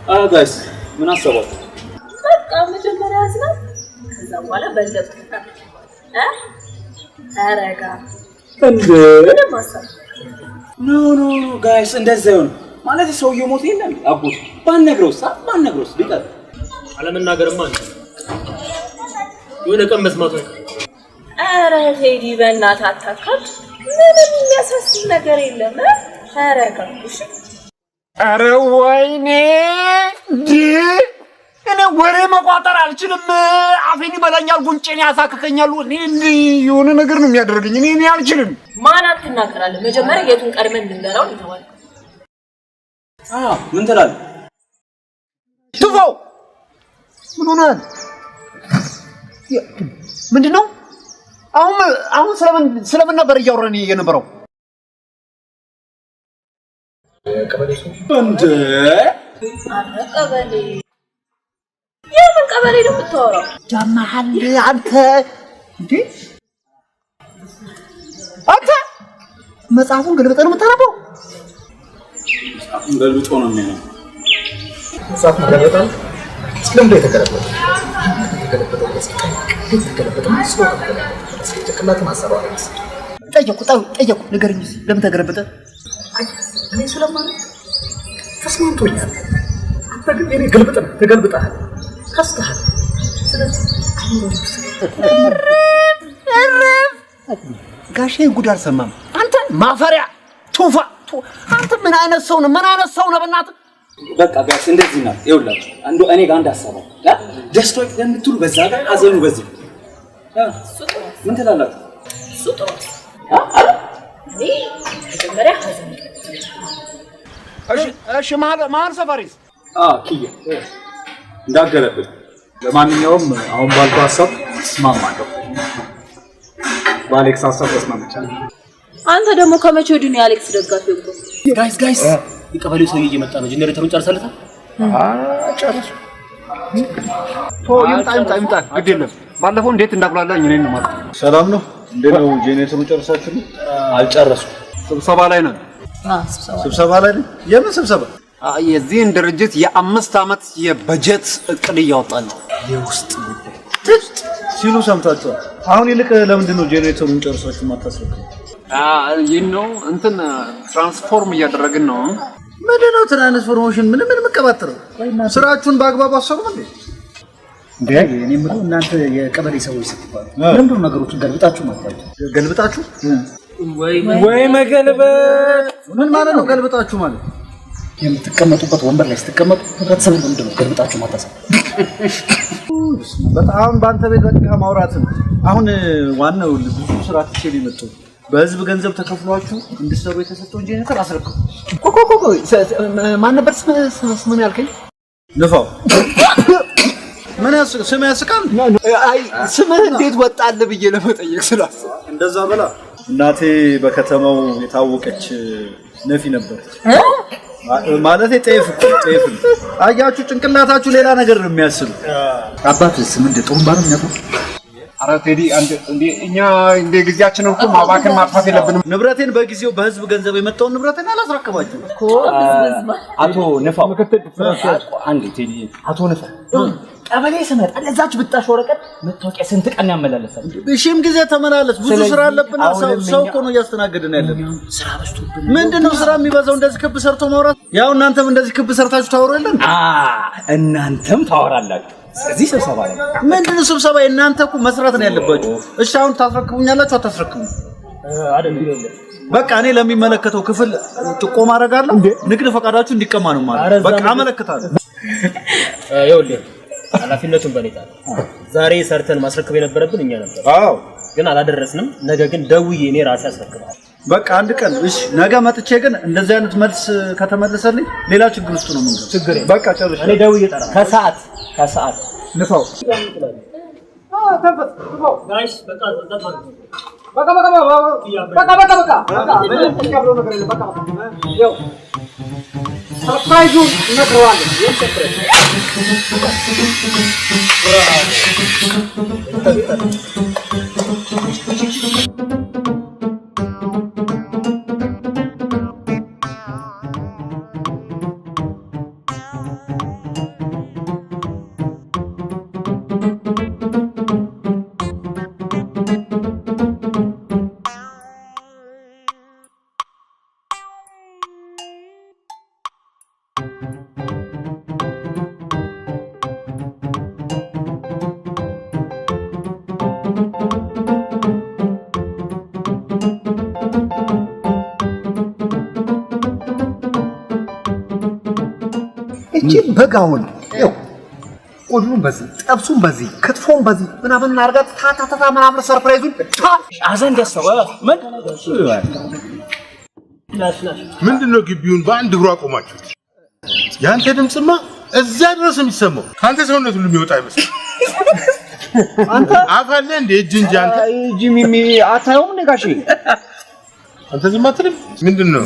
ጋይስ ምን አሰባችሁ? በቃ መጀመሪያ ያዝና ከዛ በኋላ በለጥ አረጋ እንዴ ኖ ጋይስ እንደዛ ይሁን ማለት ሰውየው ሞት የለም አቦት ባንነግረውስ ቢቀር አለመናገርማ የሆነ ቀን መስማቱ አረ ቴዲ በእናትህ አታካት ምንም የሚያሳስብ ነገር የለም አረጋ እሺ አረ ወይኔ እኔ ወሬ መቋጠር አልችልም አፌን ይበላኛል ጉንጬን ያሳክከኛል እኔ የሆነ ነገር ነው የሚያደርገኝ እኔ አልችልም ማን አትናገራለህ መጀመሪያ የቱን ቀድመን እንንገራው ይተዋል ምን ትላለህ ትፈው ምን ሆነህ ምንድነው አሁን ስለምን ነበር እያወራን የነበረው እንዴ ቀበሌ የምን ቀበሌ ነው የምታወራው ጃማሃል አንተ እንዴ መጽሐፉን ገልብጠህ ነው የምታነበው ገልብጦ ነው የሚለው መጽሐፉን ገልብጠህ ስለምን የተገለበጠው ጭንቅላትን አሰራዋለች ጠየቁ ንገረኝ ለምን ተገለበጠ እኔ ስለማለት ተስማምቶኛል አንተ ግን እኔ ተገልብጠሃል ከስተሃል ስለዚህ ጋሼ ጉድ አልሰማም አንተ ማፈሪያ ቱፋ አንተ ምን አይነት ሰው ነው በእናትህ በቃ ጋይስ እንደዚህ ነው ይኸውላችሁ እኔ ጋር እንዳሰበው ደስቶይ ለምትሉ በዛ ጋር አዘኑ በዚህ ምን ትላላችሁ ሱጦ መጀመሪያ ሀዘን እሺ ማን ሰፈሪስ ኪያ እንዳገለብጥ ለማንኛውም አሁን ባልኩ ሐሳብ እስማማለሁ በአሌክስ ሐሳብ ተስማምቻለሁ አንተ ደግሞ ከመቼ ወዲህ ነው የአሌክስ ደጋፊ እኮ ጋይስ የቀበሌው ሰውዬ እየመጣ ነው ጀነሬተሩን ጨርሰለታ ጨርሱ ይምጣ ግድ የለም ባለፈው እንዴት እንዳቁላላኝ እኔን ነው ማለት ሰላም ነው እንዴት ነው ጄኔሬተሩን ጨርሳችሁ አልጨረሱም ስብሰባ ላይ ነው ስብሰባ ላይ ነው የምን ስብሰባ የዚህን ድርጅት የ5 ዓመት የበጀት እቅድ እያወጣን ነው የውስጥ ሲሉ ሰምታችኋል አሁን ይልቅ ለምንድን ነው ጄኔሬተሩን ጨርሳችሁ ማታስረክቡ ነው እንትን ትራንስፎርም እያደረግን ነው ምንድነው ትራንስፎርሜሽን ምን መቀባጥረው ስራችሁን በአግባቡ አሰሩም እንዴ እኔ ምንም እናንተ የቀበሌ ሰዎች ስትባሉ ለምንድነው ነገሮችን ገልብጣችሁ ወይ መገልበጥ ምን ማለት ነው ገልብጣችሁ ማለት የምትቀመጡበት ወንበር ላይ ስትቀመጡ ህብረተሰቡ ምንድነው ገልብጣችሁ ማታሰብ በጣም ባንተ ቤት በቃ ማውራት ነው አሁን ዋናው ብዙ ስራ ትችል ይመጣው በህዝብ ገንዘብ ተከፍሏችሁ እንድትሰሩ የተሰጠው ጄኔሬተር አስረክቡ ማን ነበር ስምን ያልከኝ ንፋው ምን ስም ያስቃል አይ ስምህ እንዴት ወጣል ብዬ ለመጠየቅ ስላሰብ እንደዛ በላ እናቴ በከተማው የታወቀች ነፊ ነበረች ማለት ጤፍ አያችሁ ጭንቅላታችሁ ሌላ ነገር ነው የሚያስብ አባትስ ምንድነው ጥሩምባ ነው የሚያፈው አረ ቴዲ እንዴ እኛ እንደ ጊዜያችን እኮ ማባከን ማጥፋት የለብንም ንብረቴን በጊዜው በህዝብ ገንዘብ የመጣውን ንብረቴን አላስረከባችሁ እኮ አቶ ነፋው አንዴ ቴዲ አቶ ነፋው ቀበሌ ስመጣ ለዛች ብጣሽ ወረቀት መታወቂያ ስንት ቀን ያመላለሳል እሺም ጊዜ ተመላለስ ብዙ ስራ አለብን ሰው እኮ ነው እያስተናገድን ያለብን ስራ በዝቶብን ምንድነው ስራ የሚበዛው እንደዚህ ክብ ሰርቶ ማውራት ያው እናንተም እንደዚህ ክብ ሰርታችሁ ታወሩ የለን እናንተም ታወራላችሁ ስለዚህ ስብሰባ ላይ ምንድነው ስብሰባ እናንተ እኮ መስራት ነው ያለባችሁ እሺ አሁን ታስረክቡኛላችሁ አታስረክቡ አይደለም በቃ እኔ ለሚመለከተው ክፍል ጥቆማ አደርጋለሁ ንግድ ፈቃዳችሁ እንዲቀማ ነው ማለት በቃ አመለክታለሁ ይኸውልህ ኃላፊነቱን በኔታ ዛሬ ሰርተን ማስረከብ የነበረብን እኛ ነበር ግን አላደረስንም ነገ ግን ደውዬ እኔ ራሴ አስረክባለሁ በቃ አንድ ቀን እሺ ነገ መጥቼ ግን እንደዚህ አይነት መልስ ከተመለሰልኝ ሌላ ችግር ውስጥ ነው የምንገባው ችግር በቃ ጨርሼ እኔ ደውዬ እጠራለሁ ከሰዓት ንፋው ተፈጥሮ ጋይስ በቃ ሰርፕራይዙ ነግረዋለሁ እቺ በጋውን ይው ቆዱን በዚህ ጠብሱን በዚህ ክትፎን በዚህ ምናምን እናርጋት ታታታ ምናምን ሰርፕራይዙን አዘን ደስታው ምን ምንድነው ግቢውን በአንድ እግሩ አቆማችሁት? ያንተ ድምጽማ እዛ ድረስ የሚሰማው ካንተ ሰውነት ሁሉ የሚወጣ አይመስል አንተ አፋለ እንደ እጅንጂ አንተ ጂሚሚ አታየውም ነጋሺ አንተ ዝም አትልም ምንድነው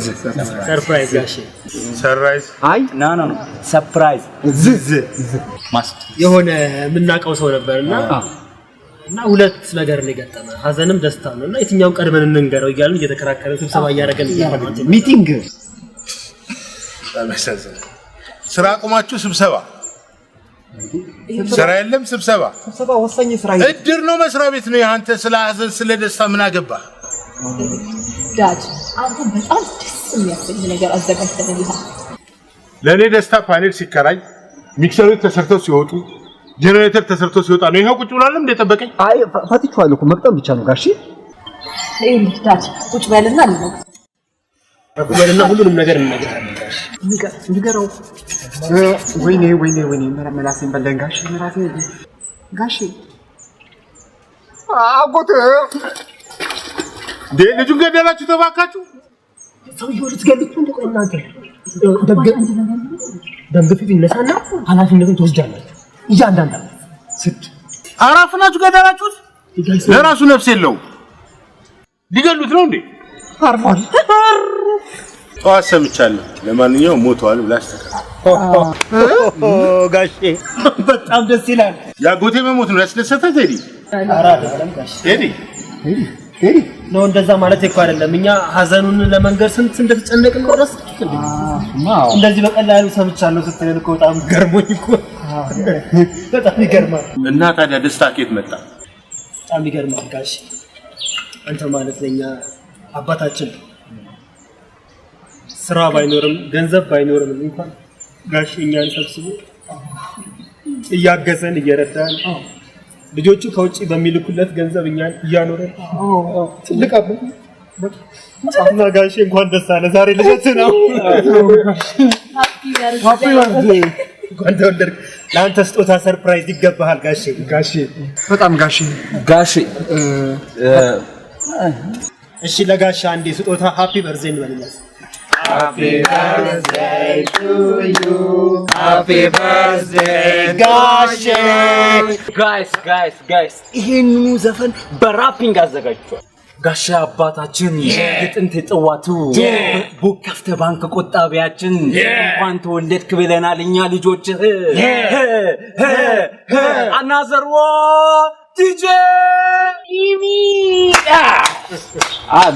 ሰርፕራይዝ ጋሼ ሰርፕራይዝ አይ ና ሰርፕራይዝ ዝዝ ማስ የሆነ የምናውቀው ሰው ነበርና እና ሁለት ነገር ነው የገጠመ ሀዘንም ደስታ ነውና የትኛውን ቀድመን እንንገረው እያልን እየተከራከረ ስብሰባ እያደረገን ሚቲንግ ተመሰዘ ስራ አቁማችሁ ስብሰባ ስራ የለም ስብሰባ ወሳኝ ስራ እድር ነው መስሪያ ቤት ነው ያንተ ስለ ሀዘን ስለ ደስታ ምን አገባ ዳድ አንተ በጣም ደስ የሚያሰኝ ነገር አዘጋጅተንልሃል ለኔ ደስታ ፓኔል ሲከራይ ሚክሰሮች ተሰርተው ሲወጡ ጀነሬተር ተሰርቶ ሲወጣ ነው ይሄው ቁጭ ብሏልም እንደጠበቀኝ አይ ፈትቻለሁ እኮ መቅጠም ብቻ ነው ጋሺ ይሄ ዳድ ቁጭ በልና ነው ረኩበልና ሁሉንም ነገር እንነግራለን ንገረው ወይኔ መላሴን በለን ጋሺ አጎት ልጁን ገደላችሁ ተባካችሁ ሰውዬው ልትገልጡ እንደቆይ እናንተ ደምግፊት ይነሳና ኃላፊነቱን ትወስዳላችሁ እያንዳንዳችሁ ስድ አራፍናችሁ ገደላችሁት ለራሱ ነፍስ የለው ሊገሉት ነው እንዴ አርፏል ጠዋት ሰምቻለሁ ለማንኛውም ሞቷል ብላ አስተካክል ጋሼ በጣም ደስ ይላል ያጎቴ መሞት ነው ያስደሰተህ ቴዲ አራዳ አይደለም ጋሼ ቴዲ ነው እንደዛ ማለት እኮ አይደለም እኛ ሀዘኑን ለመንገር ስንት እንደተጨነቅን ነው ረስኩት እንደዚህ በቀላሉ ሰምቻለሁ ስትል እኮ በጣም ገርሞኝ እኮ በጣም ይገርማል እና ታዲያ ደስታ ከየት መጣ በጣም ይገርማል ጋሼ አንተ ማለት ለኛ አባታችን ስራ ባይኖርም ገንዘብ ባይኖርም እንኳን ጋሼ እኛን ሰብስቦ እያገዘን እየረዳን ልጆቹ ከውጪ በሚልኩለት ገንዘብ እኛን እያኖረን ትልቅ አባና ጋሼ እንኳን ደስ አለ ዛሬ ልደት ነው ሃፒ በርዝዴይ እንኳን ተወለድክ ለአንተ ስጦታ ሰርፕራይዝ ይገባሃል ጋሼ በጣም ጋሼ እሺ ለጋሼ አንዴ ስጦታ ሃፒ በርዝዴይ እንበልለት Happy birthday to you. Happy birthday, Gashi. Guys. ይሄንኑ ዘፈን በራፒንግ አዘጋጅቷል። ጋሻ አባታችን የጥንት ጥዋቱ ቡክ ከፍተ ባንክ ቆጣቢያችን እንኳን ተወለድክ ብለናል እኛ ልጆችህ አናዘርዎ ዲጄ ኢሚ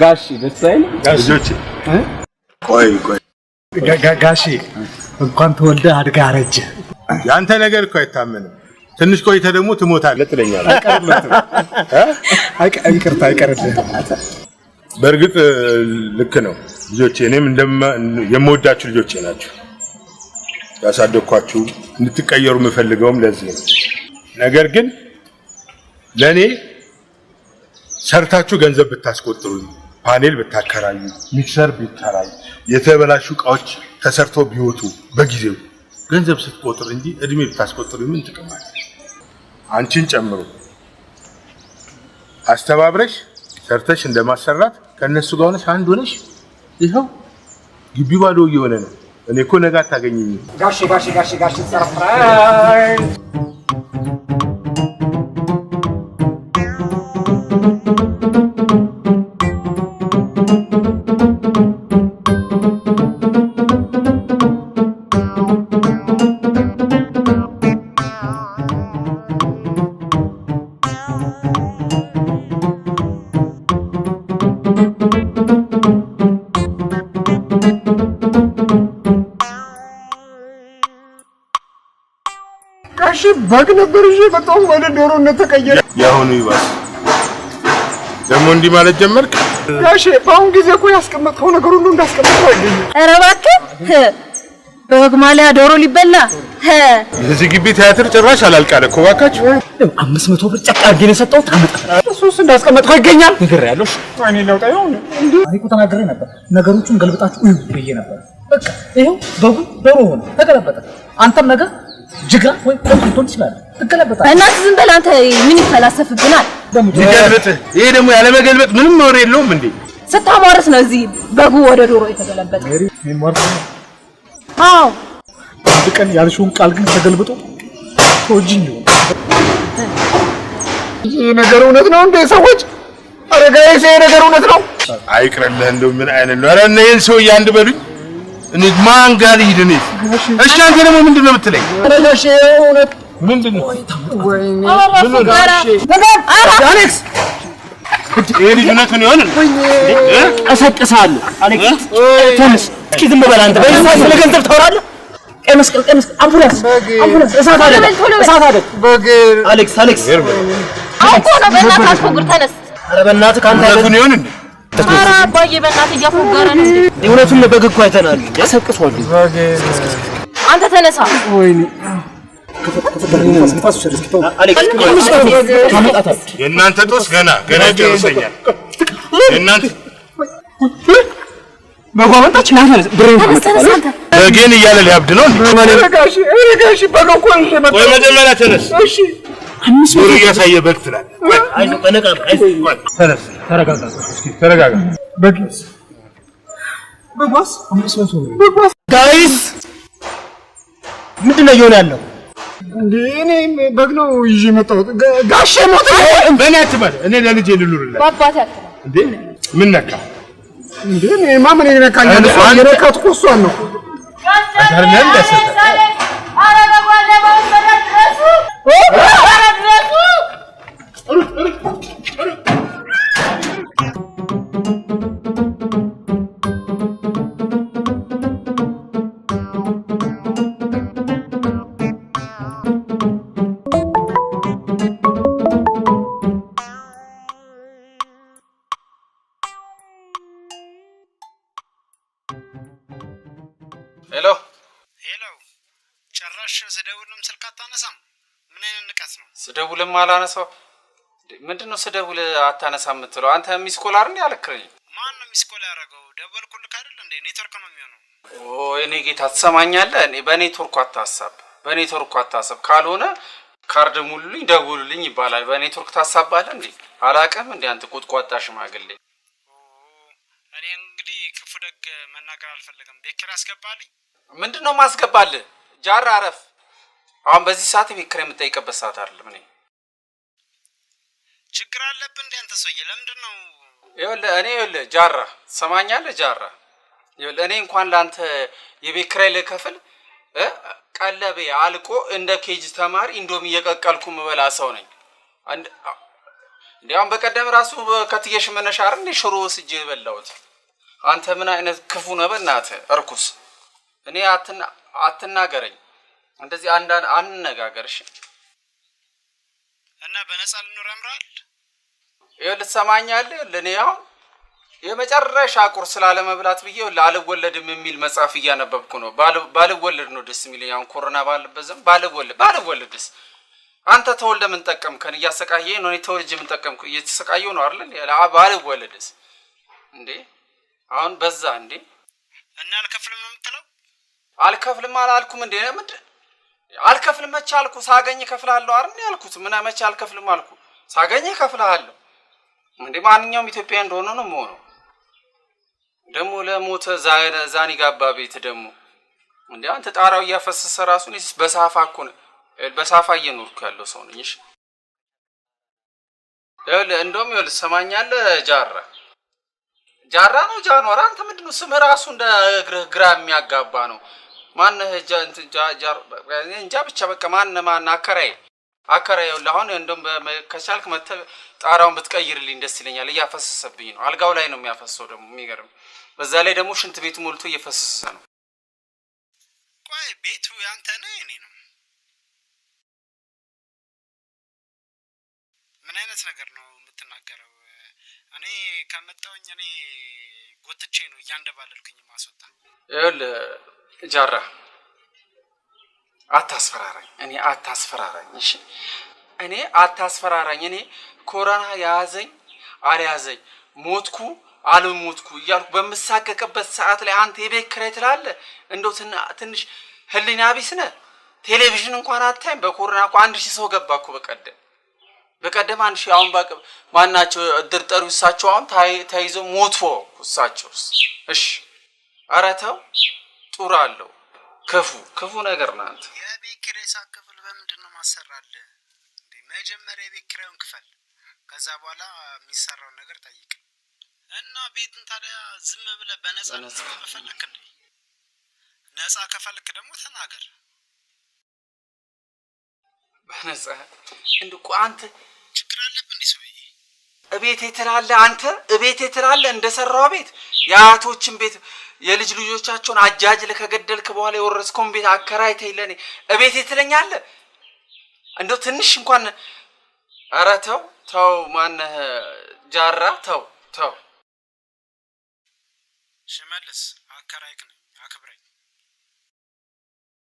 ጋሺ ደሳይል ልጆች ቆይ ጋሺ እንኳን ተወልደ አድጋ አረጀ ያንተ ነገር እኮ አይታመንም ትንሽ ቆይተ ደግሞ ትሞታለህ ትለኛለህ አይቀርልህ በርግጥ ልክ ነው ልጆቼ እኔም የምወዳችሁ ልጆቼ ናችሁ ያሳደግኳችሁ እንድትቀየሩ የምፈልገውም ለዚህ ነው ነገር ግን ለኔ ሰርታችሁ ገንዘብ ብታስቆጥሩኝ ፓኔል ብታከራዩ ሚክሰር ቢከራዩ የተበላሹ እቃዎች ተሰርቶ ቢወጡ በጊዜው ገንዘብ ስትቆጥር እንጂ እድሜ ብታስቆጥሩ ምን ጥቅም አለ አንቺን ጨምሮ አስተባብረሽ ሰርተሽ እንደማሰራት ከነሱ ጋር ሆነሽ አንድ ሆነሽ ይሄው ግቢ ባዶ እየሆነ ነው እኔ እኮ ነገ አታገኘኝም ጋሺ ሰርፕራይዝ በግ ነበር እሺ በጣም ወደ ዶሮነት ተቀየረ ያሁኑ ይባስ ደግሞ እንዲህ ማለት ጀመርክ ጋሼ በአሁን ጊዜ እኮ ያስቀመጥከው ነገር ሁሉ እንዳስቀመጥከው አይገኝም ኧረ እባክህ በግማሊያ ዶሮ ሊበላ እዚህ ግቢ ቲያትር ጭራሽ አላልቃለ እኮ ባካችሁ 500 ብር ጨቅ አድርጌ ነው የሰጠሁት አመጣ እሱስ እንዳስቀመጥከው ይገኛል ንገር ያለሽ እኔ ለውጣ ይሁን አይ እኮ ተናገሬ ነበር ነገሮቹን ገልብጣችሁ እዩ ብዬ ነበር በቃ ይሄው በጉ ዶሮ ሆነ ተገለበጠ አንተም ነገር ጅግራ ወይ ኮንቶን ይችላል ተገለበጠ እናት ዝም በል አንተ ምን ይፈላሰፍብናል ይገልበጥ ይሄ ደግሞ ያለ መገልበጥ ምንም ወሬ የለውም እንዴ ስታማርስ ነው እዚህ በጉ ወደ ዶሮ የተገለበጠ ምን ማርስ አዎ አንድ ቀን ያልሽውን ቃል ግን ተገልብጦ ተወጅኝ ነው ይሄ ነገር እውነት ነው እንዴ ሰዎች አረጋይስ ይሄ ነገር እውነት ነው አይቅርልህ እንደው ምን አይነት ነው ኧረ እኔን ሰው ያንድ በሉኝ እኔ ማን ጋር ይድኔ እሺ አንተ ደግሞ ምንድነው የምትለኝ አረጋሽ እውነት ምንድነው ወይኔ አሌክስ ይሄ ልጅ እውነት ምን ይሆን ቀሰቅሳለሁ አሌክስ ተነስ እስኪ ዝም በል አንተ በዛ ስለ ገንዘብ ታወራለህ ቀመስቀል አምቡላንስ እሳት አደጋ በግ አሌክስ አውቆ ነው በእናትህ አትፎግር ተነስ ኧረ በእናትህ ካንተ እውነቱን ይሆን እንዴ ኧረ አባዬ በእናትህ እያፎገረ ነው እውነቱን በግ እኮ አይተናል ያሰቅሷል በግ አንተ ተነሳ ወይኔ አሌክስ ታመጣታለህ የእናንተ ጦስ ገና ይጨርሰኛል የእናንተ በጓመጣች ማለት ብሬን ተነስ አንተ በጌን እያለ ሊያብድ ነው እንዴ አረጋሽ በግ እኮ ነው ወይ መጀመሪያ ተነስ እሺ ኑር እያሳየ በግ ትላለህ አይዞህ በነቃ ተነስ ተረጋጋ እስኪ ተረጋጋ በግስ በጓስ 500 በጓስ ጋይስ ምንድነው እየሆነ ያለው እንዴ እኔ በግ ነው ይዤ መጣሁት ጋሼ ሞተ በእኔ አትበል እኔ ለልጄ ልኑርልህ ባባቴ አትበል እንዴ ምን ነካ እንዴ እኔማ ምን ይነካኛል የነካት እኮ እሷን ነው አይደለም ደሰተ ሄሎ ጭራሽ ስደውልም ስልክ አታነሳም ምን አይነት ንቀት ነው ስደውልም አላነሳው ምንድነው ስደውል አታነሳም የምትለው አንተ ሚስኮል አይደል ያለከኝ ማን ነው ሚስኮል ያደረገው ደወልኩልክ አይደል እንዴ ኔትወርክ ነው የሚሆነው እኔ ጌታ ትሰማኛለህ እኔ በኔትወርክ አታሳብ ካልሆነ ካርድ ሙሉልኝ ደውሉልኝ ይባላል በኔትወርክ ታሳባለህ እንዴ አላቀም እንዴ አንተ ቁጥቋጣ ሽማግሌ እኔ እንግዲህ ክፉ ደግ መናገር አልፈልግም ቤክር አስገባልኝ ምንድነው ማስገባልህ ጃራ አረፍ አሁን በዚህ ሰዓት ቤክር የምጠይቀበት ሰዓት አይደለም እኔ ችግር አለብህ እንዴ አንተ ሰውዬ ለምንድነው ይኸውልህ ጃራ ሰማኛለህ ጃራ ይኸውልህ እኔ እንኳን ላንተ የቤክራይ ለከፍል ቀለቤ አልቆ እንደ ኬጅ ተማሪ ኢንዶሚ እየቀቀልኩ ምበላ ሰው ነኝ እንዴ አሁን በቀደም ራሱ ከትየሽ መነሻር እንደ ሽሮ ወስጄ በላሁት አንተ ምን አይነት ክፉ ነህ በእናትህ እርኩስ እኔ አትናገረኝ እንደዚህ አንነጋገርሽ እና በነፃ ልኖር ያምራል ይኸውልህ ትሰማኛለህ ለኔ አሁን የመጨረሻ ቁርስ ስላለመብላት ብዬ አልወለድም የሚል መጽሐፍ እያነበብኩ ነው ባልወለድ ነው ደስ የሚለኝ አሁን ኮሮና ባልበዘም ባልወለድስ አንተ ተወልደ ምን ተጠቀምከን እያሰቃየኝ ነው እኔ ተወልጄ ምን ተጠቀምኩ እየተሰቃየው ነው አይደል ባልወለድስ እንዴ አሁን በዛ እንዴ እና አልከፍልም ነው የምትለው አልከፍልም አላልኩም እንዴ አልከፍልም መቼ አልኩ ሳገኝ ከፍላለሁ አይደል ያልኩት ምን መቼ አልከፍልም አልኩ ሳገኝ ከፍላለሁ እንዴ ማንኛውም ኢትዮጵያ እንደሆነ ነው የምሆነው ደሞ ለሞተ ዛኒ ጋባ ቤት ደሞ እንዴ አንተ ጣራው እያፈሰሰ ራሱ ነው በሳፋ እኮ ነው በሳፋ እየኖርኩ ያለው ሰው ነኝ እሺ እንደውም ይኸውልህ ሰማኛለህ ጃራ ነው ጃኖራ አንተ ምንድነው ስም ራሱ እንደ ግራ የሚያጋባ ነው ማን እንጃ ብቻ በቃ ማን አከራየው ለአሁን እንደውም ከቻልክ መተህ ጣራውን ብትቀይርልኝ ደስ ይለኛል እያፈሰሰብኝ ነው አልጋው ላይ ነው የሚያፈሰው ደግሞ የሚገርም በዛ ላይ ደግሞ ሽንት ቤቱ ሞልቶ እየፈሰሰ ነው ቆይ ቤቱ ያንተ ነው የኔ ነው ምን አይነት ነገር ነው የምትናገረው እኔ ከመጣውኝ ጎትቼ ነው እያንደባለልኩኝ ማስወጣ ይኸውልህ ጃራ አታስፈራራኝ። እኔ አታስፈራራኝ። እሺ እኔ አታስፈራራኝ። እኔ ኮሮና ያዘኝ አልያዘኝ ሞትኩ አልሞትኩ እያልኩ በምሳቀቅበት ሰዓት ላይ አንተ የቤት ኪራይ ትላለህ። እንደው ትንሽ ህሊና ቢስ ነህ። ቴሌቪዥን እንኳን አታይም። በኮሮና እኮ 1000 ሰው ገባ እኮ በቀደም 1000 አሁን ማናቸው ድርጠሩ እሳቸው አሁን ተይዘው ሞቱ እሳቸውስ። እሺ ኧረ ተው ጥሩ አለው ክፉ ነገር ነው። አንተ የቤት ኪራይ ሳትከፍል በምንድን ነው ማሰራልህ? መጀመሪያ የቤት ኪራዩን ክፈል፣ ከዛ በኋላ የሚሰራውን ነገር ጠይቅ እና ቤትን ታዲያ ዝም ብለህ በነፃ ከፈለክ እንዴ? ነፃ ከፈልክ ደግሞ ተናገር። በነፃ እንድቆ አንተ ችግር አለብህ እንዴ ሰውዬ? እቤቴ ትላለህ አንተ እቤቴ ትላለህ። እንደሰራው ቤት የአያቶችን ቤት የልጅ ልጆቻቸውን አጃጅለህ ከገደልክ በኋላ የወረስከውን ቤት አከራይተህ ለኔ እቤቴ ትለኛለህ? እንደው ትንሽ እንኳን ኧረ ተው ማነህ ጃራ ተው ሽመልስ አከራይክ ነኝ አክብረኝ።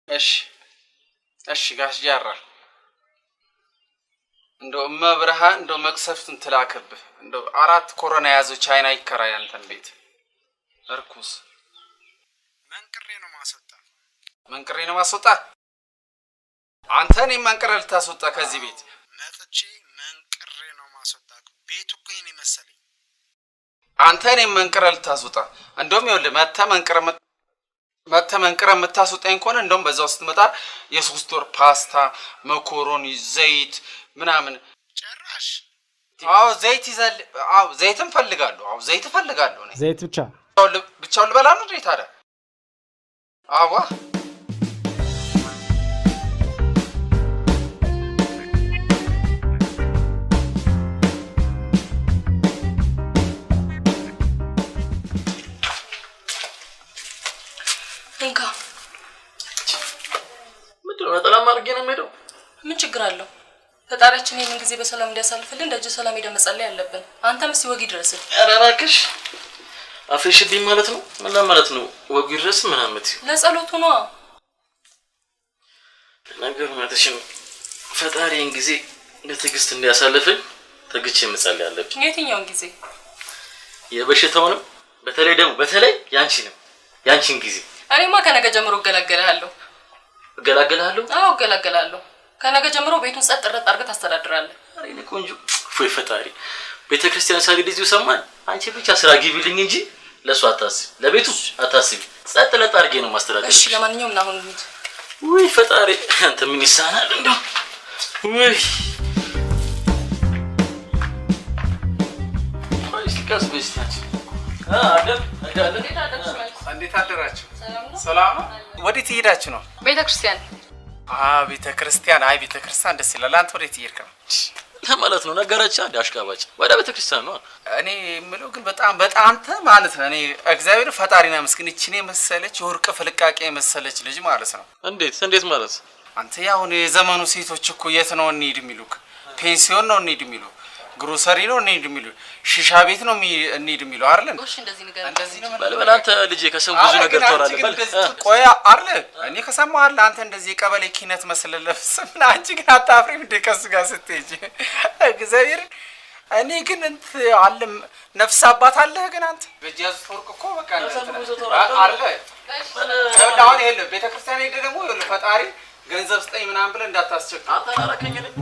እሺ ጋሽ ጃራ እንደው መብርሃን እንደው መቅሰፍቱን ትላክብህ። እንደው 4 ኮሮና ያዘው ቻይና ይከራይ አንተን ቤት እርኩስ። መንቅሬ ነው ማስወጣ አንተ እኔን መንቅሬ ልታስወጣ ከዚህ ቤት መጥቼ መንቅሬ ነው ማስወጣ። ቤቱ እኮ የኔ መሰለኝ። አንተ እኔን መንቅሬ ልታስወጣ እንደውም ይኸውልህ መተህ መንቅሬ የምታስወጣኝ ከሆነ እንደውም በዛው ስትመጣ የ3 ወር ፓስታ መኮሮኒ ዘይት ምናምን ጭራሽ። አዎ ዘይት ይዘል። አዎ ዘይትም ፈልጋለሁ። ዘይት ፈልጋለሁ። እኔ ዘይት ብቻውን ልበላ ነው እንዴ ታዲያ? አዋ እንካ ምንድን ነው ነጠላ ማድረግ ነው የምሄደው? ምን ችግር አለው? ፈጣሪያችን ይሄንን ጊዜ በሰላም እንዲያሳልፍልን ደጅ ሰላም ሄደን መጸለይ አለብን። አንተም እስኪ ወግ ይድረስ። ኧረ እባክሽ አፍሽብኝ ማለት ነው። ምን ለማለት ነው? ወግ ይድረስ ምናምን ለጸሎቱ ነው ነገሩ። ማለትሽም ፈጣሪን ጊዜ በትዕግስት እንዲያሳልፍኝ ተግቼ መጸለይ አለብኝ። የትኛውን ጊዜ? የበሽታውንም በተለይ ያንቺን ጊዜ። እኔማ ከነገ ጀምሮ እገላገላለሁ። አዎ እገላገላለሁ። ከነገ ጀምሮ ቤቱን ጸጥ ረጥ አድርገህ ታስተዳድራለህ። አሬ እኔ ቆንጆ ወይ ፈጣሪ ቤተክርስቲያን ሳግድ እዚሁ ሰማን። አንቺ ብቻ ስራ ግቢልኝ እንጂ ለሱ አታስቢ፣ ለቤቱ አታስቢ። ጸጥ ለጥ አድርጌ ነው ማስተዳደር። እሺ ለማንኛውም አሁን እንሂድ። ወይ ፈጣሪ አንተ ምን ይሳናል እንደው ወይ ማይስቲካስ በስቲያች እንዴት አደራችሁ? ሰላም ነው። ወዴት እየሄዳችሁ ነው? ቤተክርስቲያን። ቤተክርስቲያን። ቤተክርስቲያን ደስ ይላል። አንተ ወዴት እየሄድክ ነው? ማለት ነው ነገራቻ አሽቃባጭ ወደ ቤተክርስቲያን ነው። እኔ የምለው ግን በጣም አንተ ማለት ነው። እኔ እግዚአብሔር ፈጣሪና መስኪን እቺኔ መሰለች የወርቅ ፍልቃቄ መሰለች ልጅ ማለት ነው። እንዴት ማለት? አንተ ያው የዘመኑ ሴቶች እኮ የት ነው እንሂድ የሚሉክ? ፔንሲዮን ነው እንሂድ የሚሉ፣ ግሮሰሪ ነው እንሂድ የሚሉ፣ ሺሻ ቤት ነው እንሂድ የሚሉ አይደል? ጎሽ እንደዚህ ነገር እንደዚህ ነው። በል አንተ ልጄ ከሰው ብዙ ነገር ተወራለህ። በል ቆይ አይደል? እኔ ከሰማሁ አይደል? አንተ እንደዚህ ቀበሌ ኪነት መስለለፍስ ምን? አንቺ ግን አታፍሪም እንደ ከሱ ጋር ስትሄጂ? እግዚአብሔር እኔ ግን እንት አለ ነፍስ አባት አለ ግን አንተ በጃዝ ፎርቅ እኮ በቃ አይደል? አሁን ይሄ ቤተክርስቲያን ሄደ ደግሞ ፈጣሪ ገንዘብ ስጠኝ ምናምን ብለህ እንዳታስቸግር። አንተ አላረከኝ ነኝ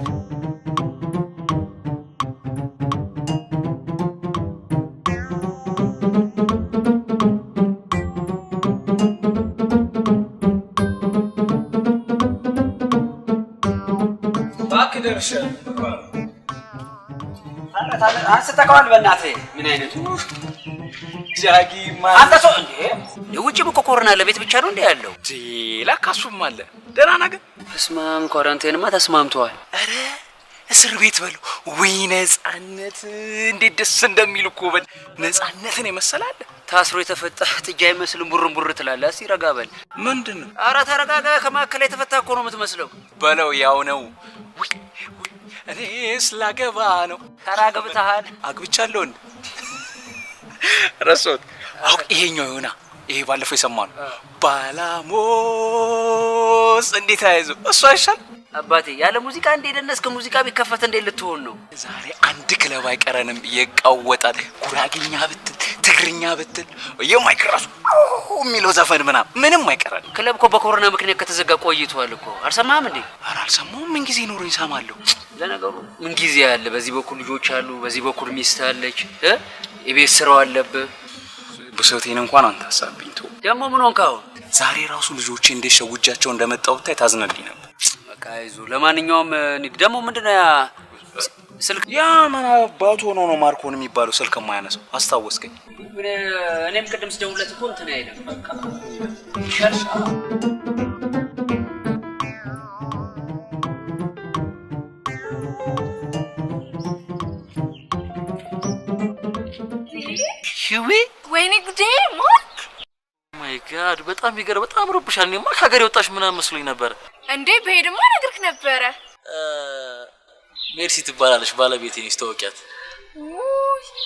ደርሼ አንስተከዋል። በእናትህ ምን አይነቱ ጃጊ ማለት አንተ ሰው እንዴ? የውጭ ኮሮና ለቤት ብቻ ነው እንዴ ያለው? ለካሱም አለ ደህና ነገር። ተስማም ኳራንታይንማ ተስማምተዋል። አረ እስር ቤት በሉ ወይ ነፃነት! እንዴት ደስ እንደሚል እኮ በል ነፃነትን የመሰላል። ታስሮ የተፈታ ጥጃ አይመስልም። ቡርንቡር ትላለህ። እስኪ ረጋ በል። ምንድነው? አረ ተረጋጋ። ከማከለ የተፈታ እኮ ነው የምትመስለው። በለው ያው ነው። እኔስ ላገባ ነው። ተራገብተሃል? አግብቻለሁ እንዴ? ረሶት አውቅ ይሄኛው ይሆና ይሄ ባለፈው የሰማነው ባላሞስ እንዴት አይዞ እሱ አይሻል አባቴ ያለ ሙዚቃ እንደ ደነስከ ሙዚቃ ቢከፈት እንደ ልትሆን ነው ዛሬ አንድ ክለብ አይቀረንም የቃወጣል ጉራጌኛ ብትል ትግርኛ ብትል የማይከራሱ የሚለው ዘፈን ምንም አይቀረን ክለብ እኮ በኮሮና ምክንያት ከተዘጋ ቆይቷል እኮ አልሰማህም እንዴ ኧረ አልሰማሁም ምን ጊዜ ኖሮ ይሰማለሁ ለነገሩ ምን ጊዜ ያለ በዚህ በኩል ልጆች አሉ በዚህ በኩል ሚስት አለች የቤት ስራው አለብህ ብሶቴን እንኳን አንተ አሳብኝ ተው ደግሞ ምን ሆንካው ዛሬ ራሱ ልጆቼ እንደሸውጃቸው እንደመጣው ብታይ ታዝነልኝ ነበር በቃ አይዞ ለማንኛውም ደግሞ ምንድነው ያ ስልክ ያ ማን አባቱ ሆኖ ነው ማርኮን የሚባለው ስልክ የማያነሳው አስታወስከኝ እኔም ቅድም ስደውልለት እኮ እንትን አይደለም በቃ ይሻል ሽዊ ወይኔ ጉዴ ማርክ ማይ ጋድ በጣም ይገርም በጣም ረብሻል እኔማ ከሀገር የወጣሽ ምናምን መስሎኝ ነበር እንዴ በሄድማ ነገርክ ነበረ ሜርሲ ትባላለች ባለቤቴ ነች ተወቂያት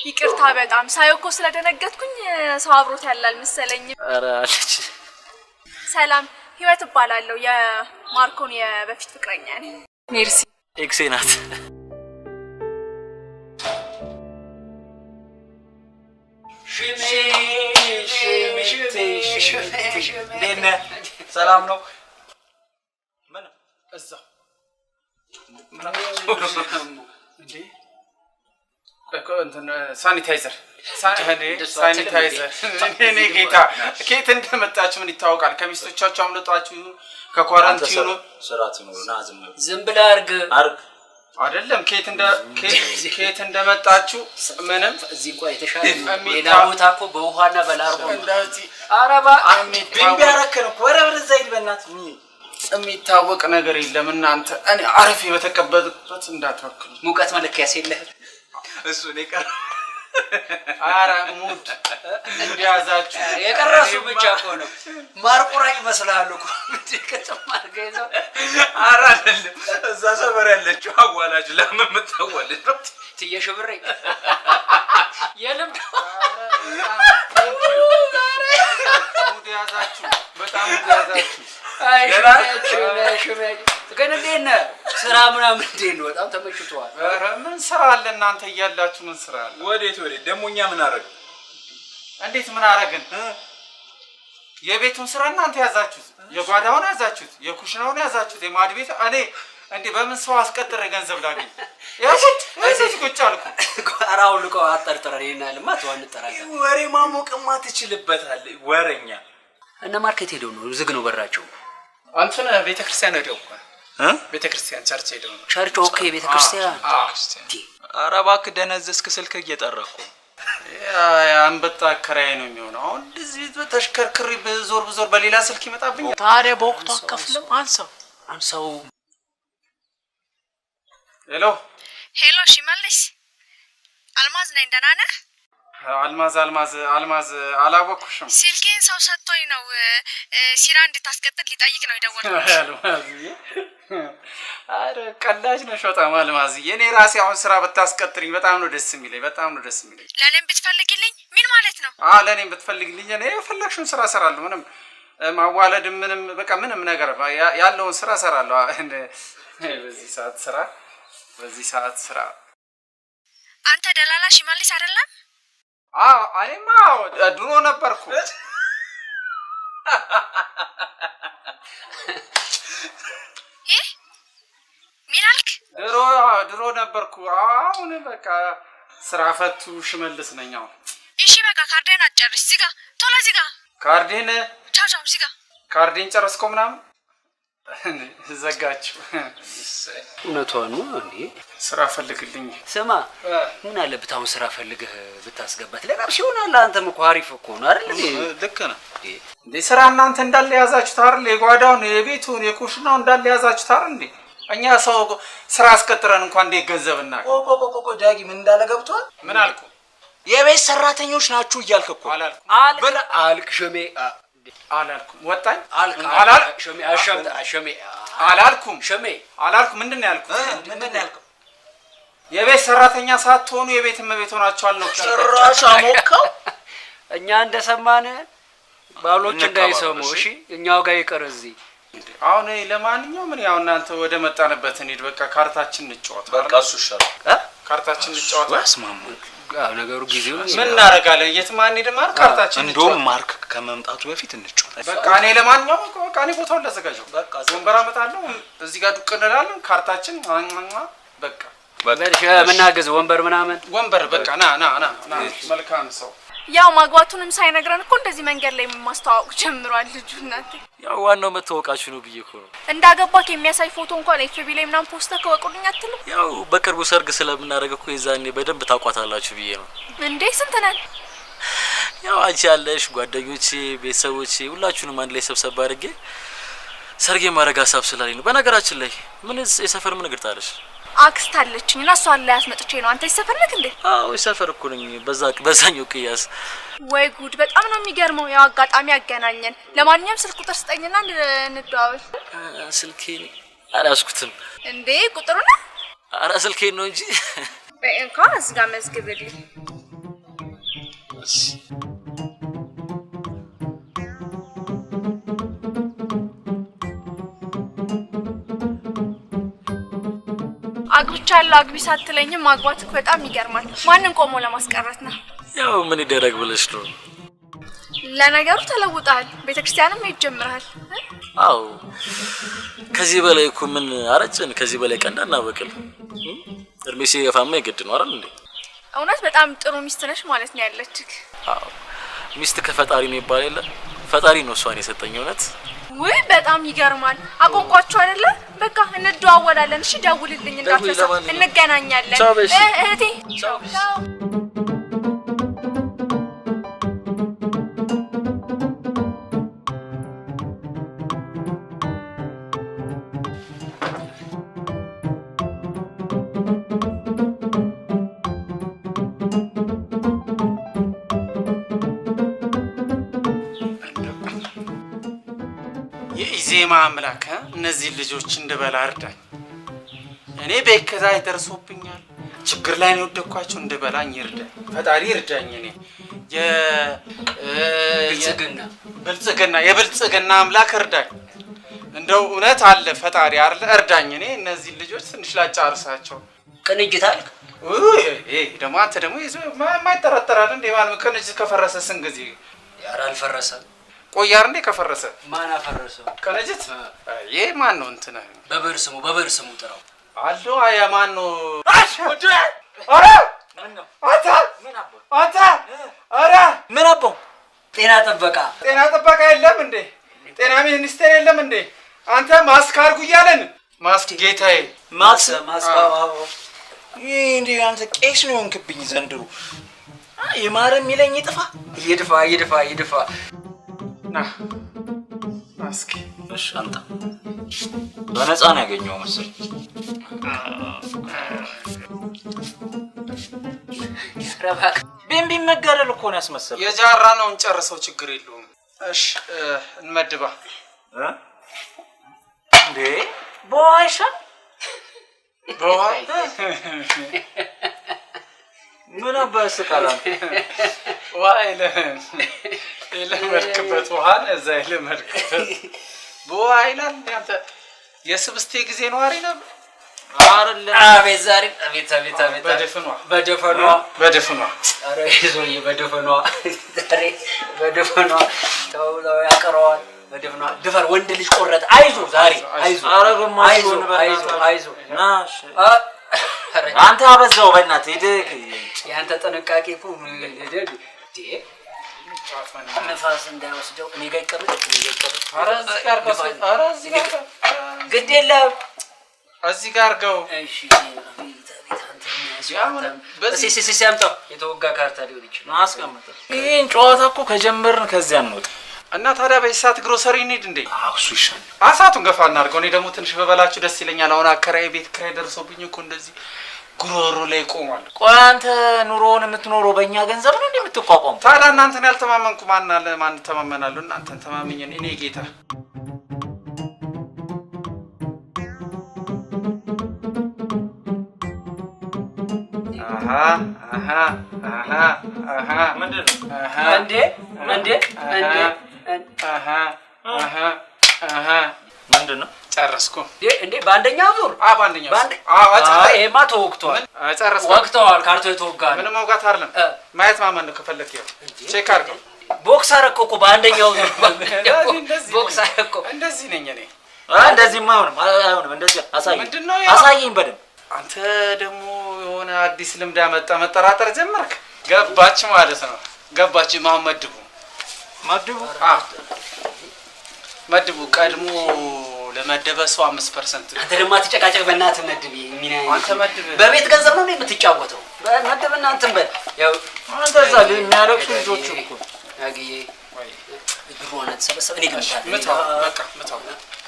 ይቅርታ በጣም ሳይኮ ስለደነገጥኩኝ ሰው አብሮት ያላል መሰለኝ ኧረ አለች ሰላም ህይወት እባላለሁ የማርኮን የበፊት ፍቅረኛ ነኝ ሜርሲ ኤክሴ ናት ደነ ሰላም ነው ምን እዛ እንዴ እንትን ሳኒታይዘር እኔ ጌታ ከየት እንደመጣችሁ ምን ይታወቃል ከሚስቶቻችሁ አምልጣችሁ ከኳራንቲኑ ስራት ነው ና ዝም ብለህ አርግ አይደለም ከየት እንደመጣችሁ ምንም እዚህ ቆይ የተሻለ ሌላ ቦታ እኮ በውሃና በላርጎ እንደዚህ አረባ ቢያረከን እኮ ወረ ወደዛ ይልበናት የሚታወቅ ነገር የለም እናንተ እኔ አረፍ በተቀበልበት እንዳትወክሉ ሙቀት መለኪያስ የለህ እሱ ነው ቀር አራ ሙድ እንዲያዛችሁ የቀረሱ ብቻ እኮ ነው ማርቆራጭ ይመስላል እኮ ከተማር ገይዘው አራ አይደለም እዛ ሰፈር ያለችው አዋላጅ ለምን መጣወልኝ ነው ትየሽብሬ የለም ሙድ ያዛችሁ በጣም ሙድ ያዛችሁ ሽሜ ግን እንዴት ነህ ስራ ምናምን እንዴት ነው በጣም ተመችቷል ኧረ ምን ስራ አለ እናንተ እያላችሁ ምን ስራ አለ ወዴት ደሞኛ ምን አረግ እንዴት ምን አረግን የቤቱን ስራ እናንተ ያዛችሁት የጓዳውን ያዛችሁት የኩሽናውን ያዛችሁት የማድ ቤት እኔ እንዴ በምን ሰው አስቀጥረ ገንዘብ ላገኝ ያሽት እዚህ ቁጭ አልኩ ቋራው ልቆ አጠርጥረን ይናልማ ተዋን ተራጋ ወሬ ማሞቅማ ትችልበታል ወሬኛ እነ ማርኬት ሄደው ነው ዝግ ነው በራቸው አንተና ቤተክርስቲያን ሄደው ቤተክርስቲያን ቸርች ሄደው ቸርች ኦኬ ቤተክርስቲያን ኧረ እባክህ ደነዘስክ ስልክ እየጠራኩ አንበጣ ከራይ ነው የሚሆነው አሁን እዚህ ተሽከርክሪ በዞር በሌላ ስልክ ይመጣብኝ ታዲያ በወቅቱ አከፍልም አንሳው ሄሎ ሽመልስ አልማዝ ነኝ ደህና ነህ አልማዝ አላወኩሽም ስልኬን ሰው ሰጥቶኝ ነው ሲራ እንድታስቀጥል ሊጠይቅ ነው የደወልኩት አልማዝ አረ ቀላጅ ነሽ በጣም አልማዝ የኔ ራሴ አሁን ስራ ብታስቀጥሪኝ በጣም ነው ደስ የሚለኝ ለኔም ብትፈልግልኝ ምን ማለት ነው ለኔም ብትፈልግልኝ እኔ የፈለግሽውን ስራ እሰራለሁ ምንም ማዋለድ ምንም በቃ ምንም ነገር ያለውን ስራ እሰራለሁ በዚህ ሰዓት ስራ አንተ ደላላ ሽመልስ አይደለም እኔማ ድሮ ነበርኩ ምን አልክ ድሮ ነበርኩ አሁን በቃ ስራ ፈቱ ሽመልስ ነኝ አሁን እሺ በቃ ካርዴን አጨርስ ዝጋ ቶሎ ዝጋ ካርዴን ቻው ዝጋ ካርዴን ጨረስከው ምናምን ዘጋችሁ እውነቷን ነው እንዴ ስራ ፈልግልኝ ስማ ምን አለበት አሁን ስራ ፈልገህ ብታስገባት ለራስ ይሆናል አንተም እኮ አሪፍ እኮ ነው አይደል ልክ ነህ እንዴ ስራ እናንተ እንዳለ ያዛችሁት አይደል የጓዳውን የቤቱን የኩሽናውን እንዳለ ያዛችሁት አይደል እንዴ እኛ ሰው ስራ አስቀጥረን እንኳን እንደ ገንዘብና ቆቆ ዳጊ ምን እንዳለ ገብቷል ምን አልኩ የቤት ሰራተኞች ናችሁ እያልክ እኮ አልክ ሸሜ አላልኩም ወጣኝ ሸሜ አላልኩም ምንድነው ያልኩት የቤት ሰራተኛ ሳትሆኑ የቤት እመቤት ሆናችኋል ነው ጭራሽ አሞከው እኛ እንደሰማን ባሎች እንዳይሰሙ እሺ እኛው ጋር ይቀር እዚህ አሁን ለማንኛውም ምን ያው እናንተ ወደ መጣንበት እንሂድ በቃ ካርታችን እንጫወት በቃ እሱ ይሻላል ካርታችን እንጫወት አስማሙ ነገሩ ጊዜው ምን እናረጋለን የትም አንሄድም አይደል ካርታችን እንደውም ማርክ ከመምጣቱ በፊት እንጫወት በቃ እኔ ለማንኛውም በቃ እኔ ቦታውን ላዘጋጀው በቃ ወንበር አመጣለሁ እዚህ ጋር ዱቅ እንላለን ካርታችን በቃ በልሽ መናገዝ ወንበር ምናምን ወንበር በቃ ና መልካም ሰው ያው ማግባቱንም ሳይነግረን እኮ እንደዚህ መንገድ ላይ ማስተዋወቅ ጀምሯል ልጁ እናንተ ያው ዋናው መተዋወቃችሁ ነው ብዬ እኮ ነው እንዳገባክ የሚያሳይ ፎቶ እንኳን ኤፍቢ ላይ ምናምን ፖስተር ከወቁልኝ አትልም ያው በቅርቡ ሰርግ ስለምናደርግ እኮ የዛኔ በደንብ ታቋታላችሁ ብዬ ነው እንዴ ስንት ነን ያው አንቺ ያለሽ ጓደኞቼ ቤተሰቦቼ ሁላችሁንም አንድ ላይ ሰብሰብ አድርጌ ሰርግ ማድረግ ሀሳብ ስላለኝ ነው በነገራችን ላይ ምን የሰፈር ምን ግርጣለሽ አክስት አለችኝና እሷ ላይ አስመጥቼ ነው አንተ ይሰፈር ነክ እንዴ አዎ ይሰፈር እኮ ነኝ በዛኛው ቅያስ ወይ ጉድ በጣም ነው የሚገርመው ያው አጋጣሚ ያገናኘን ለማንኛውም ስልክ ቁጥር ስጠኝና እንደዋወል ስልኬን አላስኩትም እንዴ ቁጥሩና አራ ስልኬን ነው እንጂ በእንኳን እዚህ ጋር መዝግብልኝ አግብቻለሁ አግቢ ሳትለኝም ማግባትክ በጣም ይገርማል ማንን ቆሞ ለማስቀረት ነው ያው ምን ይደረግ ብለሽ ነው ለነገሩ ተለውጣል ቤተክርስቲያንም ይጀምራል አው ከዚህ በላይ እኮ ምን አረጭን ከዚህ በላይ ቀንዳና በቅል እርሜ ሲገፋማ ይገድ ነው አይደል እንዴ እውነት በጣም ጥሩ ሚስት ነሽ ማለት ነው ያለችክ አው ሚስት ከፈጣሪ ነው ይባል የለ ፈጣሪ ነው እሷን የሰጠኝ እውነት ወይ በጣም ይገርማል አቆንቋችሁ አይደለ በቃ እንደዋወላለን እሺ ደውልልኝ እንዳትረሳ እንገናኛለን እህቴ ቻው የኢዜማ አምላክ እነዚህ ልጆች እንደበላ እርዳኝ እኔ በከዛይ ደርሶብኛል ችግር ላይ ነው ወደኳቸው እንደበላኝ ይርዳኝ ፈጣሪ ይርዳኝ እኔ የብልጽግና አምላክ እርዳኝ እንደው እውነት አለ ፈጣሪ አይደል እርዳኝ እኔ እነዚህ ልጆች ትንሽ ላጫርሳቸው ቅንጅት አልክ ደግሞ አንተ ደግሞ ማይጠራጠራል እንዴ ማን ቅንጅት ከፈረሰ ስንት ጊዜ ያራ አልፈረሰም ቆያር እንዴ ከፈረሰ ማን አፈረሰው ቅንጅት ይሄ ማን ነው እንትና በበር ስሙ ጥራው አሎ አያ ማን ነው አረ አንተ አረ ምን አባው ጤና ጥበቃ የለም እንዴ ጤና ሚኒስቴር የለም እንዴ አንተ ማስክ አርጉ እያለን ማስክ ጌታዬ ማስክ እንዴ አንተ ቄስ ነው እንክብኝ ዘንድሮ የማረም ይለኝ ይጥፋ ና ማስክ እሺ አንተ በነፃ ነው ያገኘው መሰለኝ ረባክ ቢምቢ መጋደል እኮ ነው ያስመሰለው የጃራ ነው እንጨርሰው ችግር የለውም እሺ እንመድባ እንዴ ቦይሻ ቦይ ምን አባስካላ ዋይለ ለመርክበት ውሃን እዛ ለመርክበት ቦይላል ያንተ የስብስቴ ጊዜ ነው አሪና አይደለም አቤት ዛሬ አቤት በደፍኗ አረ ይዞኝ በደፍኗ ዛሬ በደፍኗ ተውለው ያቀረዋል በደፍኗ ድፈር ወንድ ልጅ ቆረጠ አይዞ ዛሬ አይዞ ናሽ አንተ አበዛው በእናትህ ሄደክ ያንተ ጥንቃቄ እኮ ሄደክ ነፋስ እንዳይወስደው እኔ ጋር ይቀርብ ኧረ እዚህ ጋር ግድ የለም እዚህ ጋር ገው እሺ በዚህ ሲያምጣው የተወጋ ካርታ ሊሆን ይችላል አስቀምጥ ይሄን ጨዋታ እኮ ከጀመርን ከዚያ ነው እና ታዲያ በእሳት ግሮሰሪ እንሂድ እንዴ እሱ ይሻል አሳቱን ገፋ እናድርገው እኔ ደግሞ ትንሽ በበላችሁ ደስ ይለኛል አሁን አከራይ ቤት ክራይ ደርሶብኝ እኮ እንደዚህ ጉሮሮ ላይ ቆሟል ቆይ አንተ ኑሮውን የምትኖረው በእኛ ገንዘብ ነው እንደምትቋቋም ታዲያ እናንተን ያልተማመንኩ ማን ተማመናለሁ እናንተን ተማመኝ እኔ ጌታ ምንድነው እንዴ ምንድነው? ጨረስኩ እንዴ? በአንደኛው ዙር በአንደኛው ይሄማ ተወግቷል። ጨረስኩ። ወቅተዋል። ካርቶ የተወጋል። ምንም መውጋት አይደለም። ማየት ማመን ነው። ከፈለክ ይኸው ቼክ አድርገው። ቦክስ አደረኩ እኮ በአንደኛው ዙር። ቦክስ አደረኩ። እንደዚህ ነኝ እኔ። እንደዚህማ አይሆንም። እንደዚህ አሳየኝ በደንብ። አንተ ደግሞ የሆነ አዲስ ልምድ ያመጣ መጠራጠር ጀመርክ። ገባች ማለት ነው። ገባች። መድቡ መድቡ ቀድሞ ለመደበ ሰው 5%። አንተ ደግሞ አትጨቃጨቅ በእናትህ መድብ። አንተ መድብ በቤት ገንዘብ ነው የምትጫወተው። መድብና እንትን በል። ያው አንተ እዛ የሚያለቅሱ ልጆች እኮ አግዬ ብሩን ተሰበሰብ። እኔ ግን ምታው በቃ ምታው።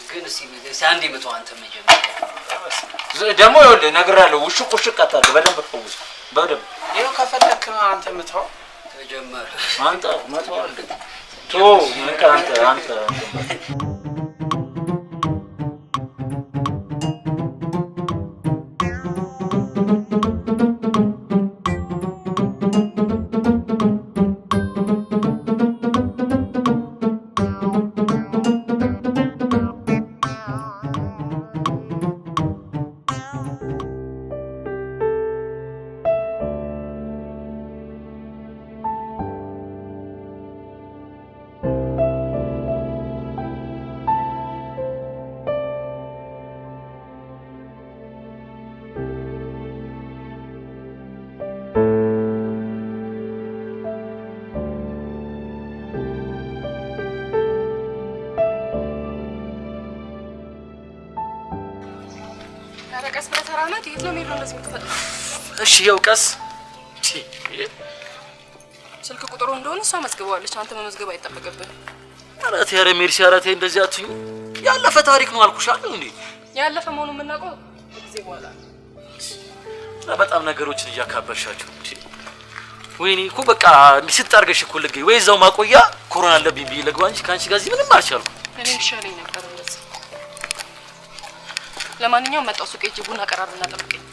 ግን እስኪ አንዴ ምታው። አንተ መጀመሪያ ደግሞ ይኸውልህ እነግርሃለሁ። ውሽቅ አታድርግ። በደንብ ተፈውስ። በደንብ ይኸው ከፈለክ አንተ ምታው። ተጀመረ። አንተ ምታው አለ ቶ አንተ እሺ ያው ቀስ ስልክ ቁጥሩ እንደሆነ እሷ መዝግባለች። አንተ መመዝገብ አይጠበቅብህ። አራት ያረ ሜርሲ አራት እንደዚህ አትዩ። ያለፈ ታሪክ ነው አልኩሽ አይደል እንዴ? ያለፈ መሆኑን የምናውቀው ጊዜ በኋላ። በጣም ነገሮችን እያካበርሻቸው እንዴ። ወይኔ እኮ በቃ እንዲስጥ አድርገሽ እኮ ልገይ ወይ እዛው ማቆያ ኮሮና አለብኝ ብዬ ልግባ እንጂ ካንቺ ጋር እዚህ ምንም አልቻልኩም። እኔ ይሻለኝ ነበር እንደዚህ። ለማንኛውም መጣው ሱቅ ሂጅ ቡና ቀራርብና ጠብቀኝ።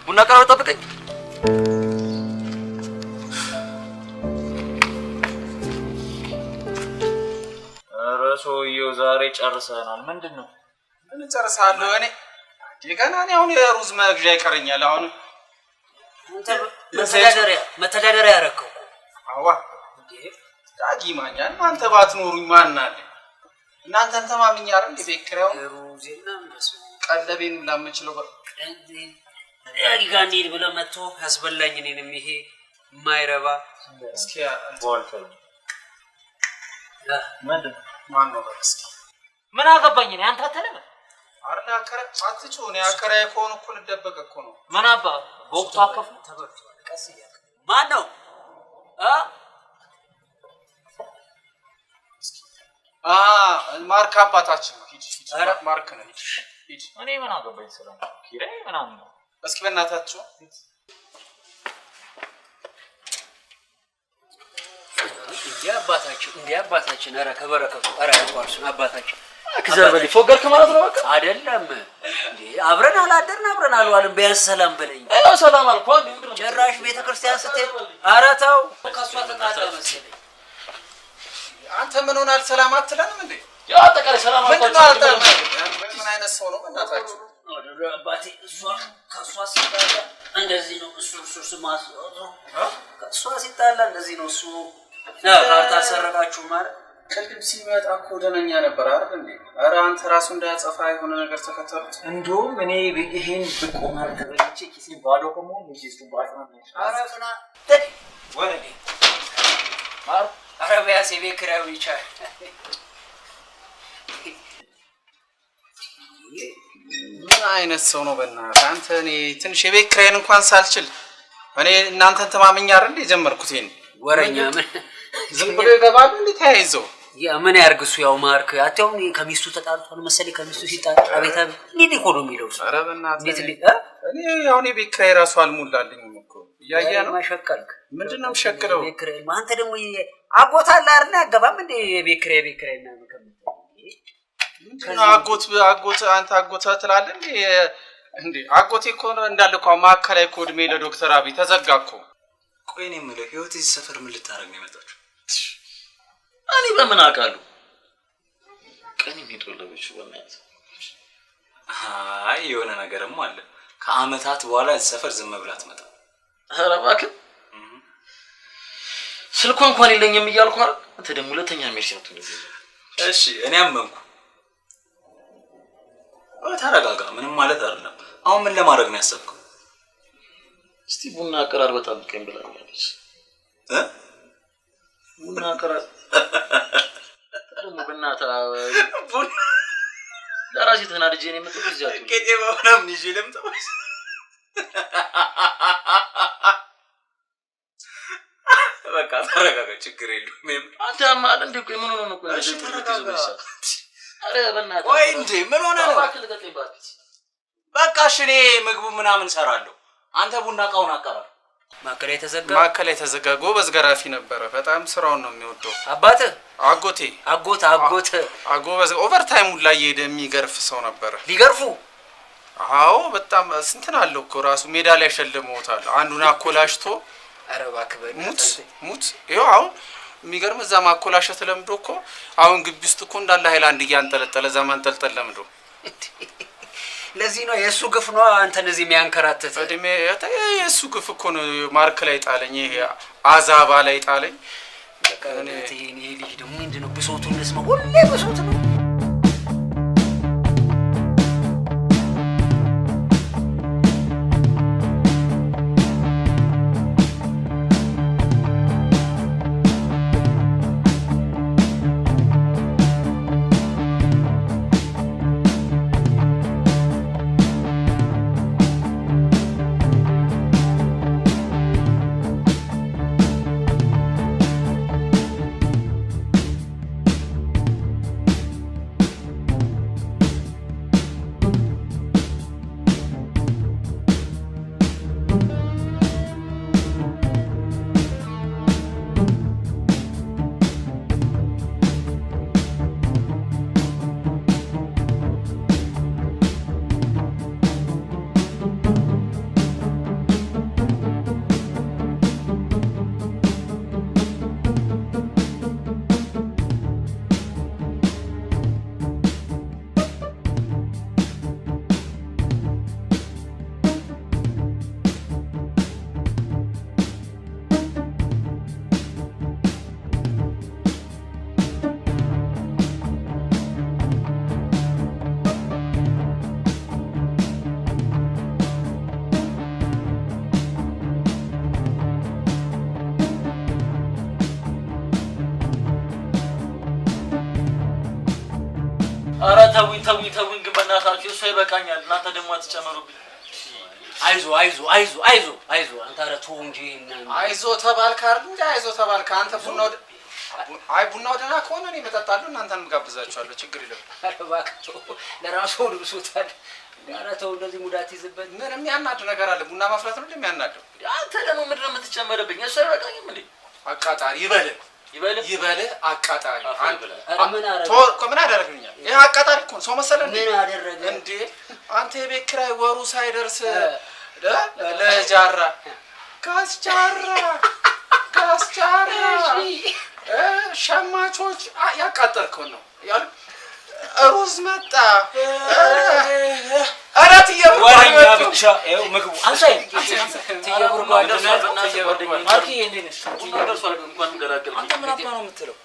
ቡና ቀራርብ ጠብቀኝ። ኧረ ሰውዬው ዛሬ ጨርሰናል። ምንድነው? ምን ጨርሳለሁ እኔ? ገና እኔ አሁን የሩዝ መግዣ ይቀረኛል። አሁን መተዳደሪያ ያረከው አዋ ዳጊ ማኛል። አንተ ባትኖሩኝ ማን አለ? እናንተን ተማምኜ አይደል ቤት ኪራዩ ሩዝና ቀለቤን ላምችለው ዳጊ ጋር እንሂድ ብለህ መጥቶ ያስበላኝ እኔንም ይሄ የማይረባ እስኪ ቦልፈል ምንድን ማን ነው? እስኪ ምን አገባኝ እኔ አንተ አትልም አርዳ አከረ አትጩህ። እኔ አከራዬ ከሆነ እኮ ልደበቅ እኮ ነው። ምን አባ በወቅቱ አከፍሉ ተበርቷል። ቀስ እያልክ ማን ነው? ማርክ አባታችን ነው። ሂድ ማርክ ነው። ሂድ እኔ ምን አገባኝ ሰላም ኪራይ ምናምን ነው። እስኪ በእናታችሁ እንዲህ አባታችን ኧረ ከበረከቱ ኧረ ያቋርሱን አባታችን ከዘርበሊ ፎገርክ ማለት ነው። በቃ አይደለም እንዴ አብረን አላደርን አብረን አልዋልን። ቢያንስ ሰላም በለኝ። አዎ ሰላም አልኳት። ጭራሽ ቤተክርስቲያን ስትሄድ ኧረ ተው ከሷ ተጣጣ መሰለኝ። አንተ ምን ሆናል? ሰላም አትለንም እንዴ? ያ አጠቃላይ ሰላም አልኳት። ምን አይነት ሰው ነው በእናታችሁ? አባቴ እሷ ከሷ ሲጣላ እንደዚህ ነው። እሱ ስማስ ከሷ ሲጣላ እንደዚህ ነው። እሱ ካርታ ሰረቃችሁ ማለት ቅድም ሲመጣ እኮ ደነኛ ነበር አይደል እንዴ? ኧረ አንተ ራሱ እንዳያጸፋ የሆነ ነገር ተከተሉት። እንደውም እኔ ይሄን ብቆማር ተበልቼ ኪሴ ባዶ ከመሆን ልጅቱ ባጥና ነው። ኧረ ፍና ወረዴ ኧረ ቢያንስ የቤት ኪራዩ ይቻል። ምን አይነት ሰው ነው በእናትህ አንተ? እኔ ትንሽ የቤት ኪራይን እንኳን ሳልችል እኔ እናንተን ተማምኜ አይደል የጀመርኩት ይሄን ወረኛ ምን ዝም ብሎ ይገባሉ እንዴ ተያይዘው? ያ ምን ያርግሱ? ያው ማርክ አጥያው ከሚስቱ ተጣልቷል መሰለኝ። ከሚስቱ ሲጣል አቤት አቤት እንዴ እኮ ነው የሚለው። ኧረ በእናትህ እኔ ያው የቤት ኪራይ ራሱ አልሞላልኝም እኮ እያያ ነው። ማሸቀልክ ምንድነው የምሸቅለው? ቤት ኪራይ አንተ ደግሞ አጎት አለ አይደል? አገባም እንዴ ቤት ኪራይ እና ምንድነው አጎት አንተ አጎት ትላለህ እንዴ? እንዴ አጎቴ እኮ እንዳለ እኮ ማዕከላዊ እኮ እድሜ ለዶክተር አብይ ተዘጋ እኮ። ቆይ እኔ የምልህ ህይወት እዚህ ሰፈር ምን ልታረግ ነው የመጣችው? እኔ በምን አውቃለሁ? ቀን የሚጦለበች ወናት አይ የሆነ ነገርም አለ። ከአመታት በኋላ ሰፈር ዝም ብላ ትመጣ። ኧረ እባክህ ስልኳ እንኳን የለኝም እያልኩ አይደል? አንተ ደግሞ ሁለተኛ ሜርሲ ነው ትልኝ። እሺ እኔ አመንኩ። ተረጋጋ፣ ምንም ማለት አይደለም። አሁን ምን ለማድረግ ነው ያሰብከው? እስቲ ቡና አቀራር በጣም ቀን ብላኛለች። ቡና አቀራር ደግሞ በእናትህ ቡና ለራሴ ተናድጄ ነው የመጣሁት። እዚህ አትሁን ቄጤ በሆነም ይዤ ልምጣ። በቃ ተረጋጋ፣ ችግር የለውም። አንተ ማለ እንዴ ቆይ ምን ሆነ ነው? ቆይ እሺ ተረጋጋ። አረ በእናትህ ቆይ እንዴ ምን ሆነ ነው? እባክህ ልቀቀኝ ባክህ። በቃ እሺ እኔ ምግቡ ምናምን እሰራለሁ። አንተ ቡና እቃውን አቀራር። ማከለ የተዘጋ ጎበዝ ገራፊ ነበረ። በጣም ስራውን ነው የሚወደው። አባትህ አጎቴ አጎበዝ ኦቨርታይም ላይ እየሄደ የሚገርፍ ሰው ነበረ። ሊገርፉ? አዎ በጣም ስንትን አለው እኮ ራሱ ሜዳ ላይ ሸልመውታል። አንዱን አኮላሽቶ ኧረ እባክህ ሙት ይኸው አሁን የሚገርም እዛ ማኮላሸት ለምዶ እኮ አሁን ግቢ ውስጥ እኮ እንዳለ ሃይላንድ እያንጠለጠለ ዘማን ጠልጠል ለምዶ። ለዚህ ነው የሱ ግፍ ነው አንተ እንደዚህ የሚያንከራተት። እድሜ የሱ ግፍ እኮ ነው ማርክ ላይ ጣለኝ፣ ይሄ አዛባ ላይ ጣለኝ። እኔ ልጅ ደግሞ ምንድነው ብሶቱን ልስማ፣ ሁሌ ብሶት ነው። ኧረ ተውኝ ግን በእናታችሁ እሱ ይበቃኛል። እናንተ ደግሞ አትጨመሩብኝ። አይዞ አንተ ኧረ ተው እንጂ። አይዞ ተባልክ አይደል እንጂ አይዞ ተባልክ አንተ። ቡናው ደህና ከሆነ እኔ እመጣለሁ፣ እናንተንም ጋብዛችኋለሁ። ችግር የለም። ኧረ እባክህ ለራሱ ብሶታል። ኧረ ተው እንደዚህ ሙዳት ይዝበት። ምን የሚያናድ ነገር አለ? ቡና ማፍላት ነው እንደሚያናደው። አንተ ደግሞ ምንድን ነው የምትጨመርብኝ? እሱ አይበቃኝም እንዴ? አቃጣሪ ይበል አቃጣሪ። ምን አደረግልኛል? ይሄ አቃጣሪ እኮ ሰው መሰለህ እንዴ? ምን አደረገ እንዴ? አንተ የቤት ኪራይ ወሩ ሳይደርስ ለጃራ ካስቻራ ሸማቾች ያቃጠልከው ነው ያሉ። ሩዝ መጣ። አራት ወሬኛ ብቻ ይኸው ምግቡ አንሳይ ትየብር ጓደኛ ማርኪ እንዴነሽ ትየብር እንኳን ገራገል። አንተ ምን አባ ነው የምትለው?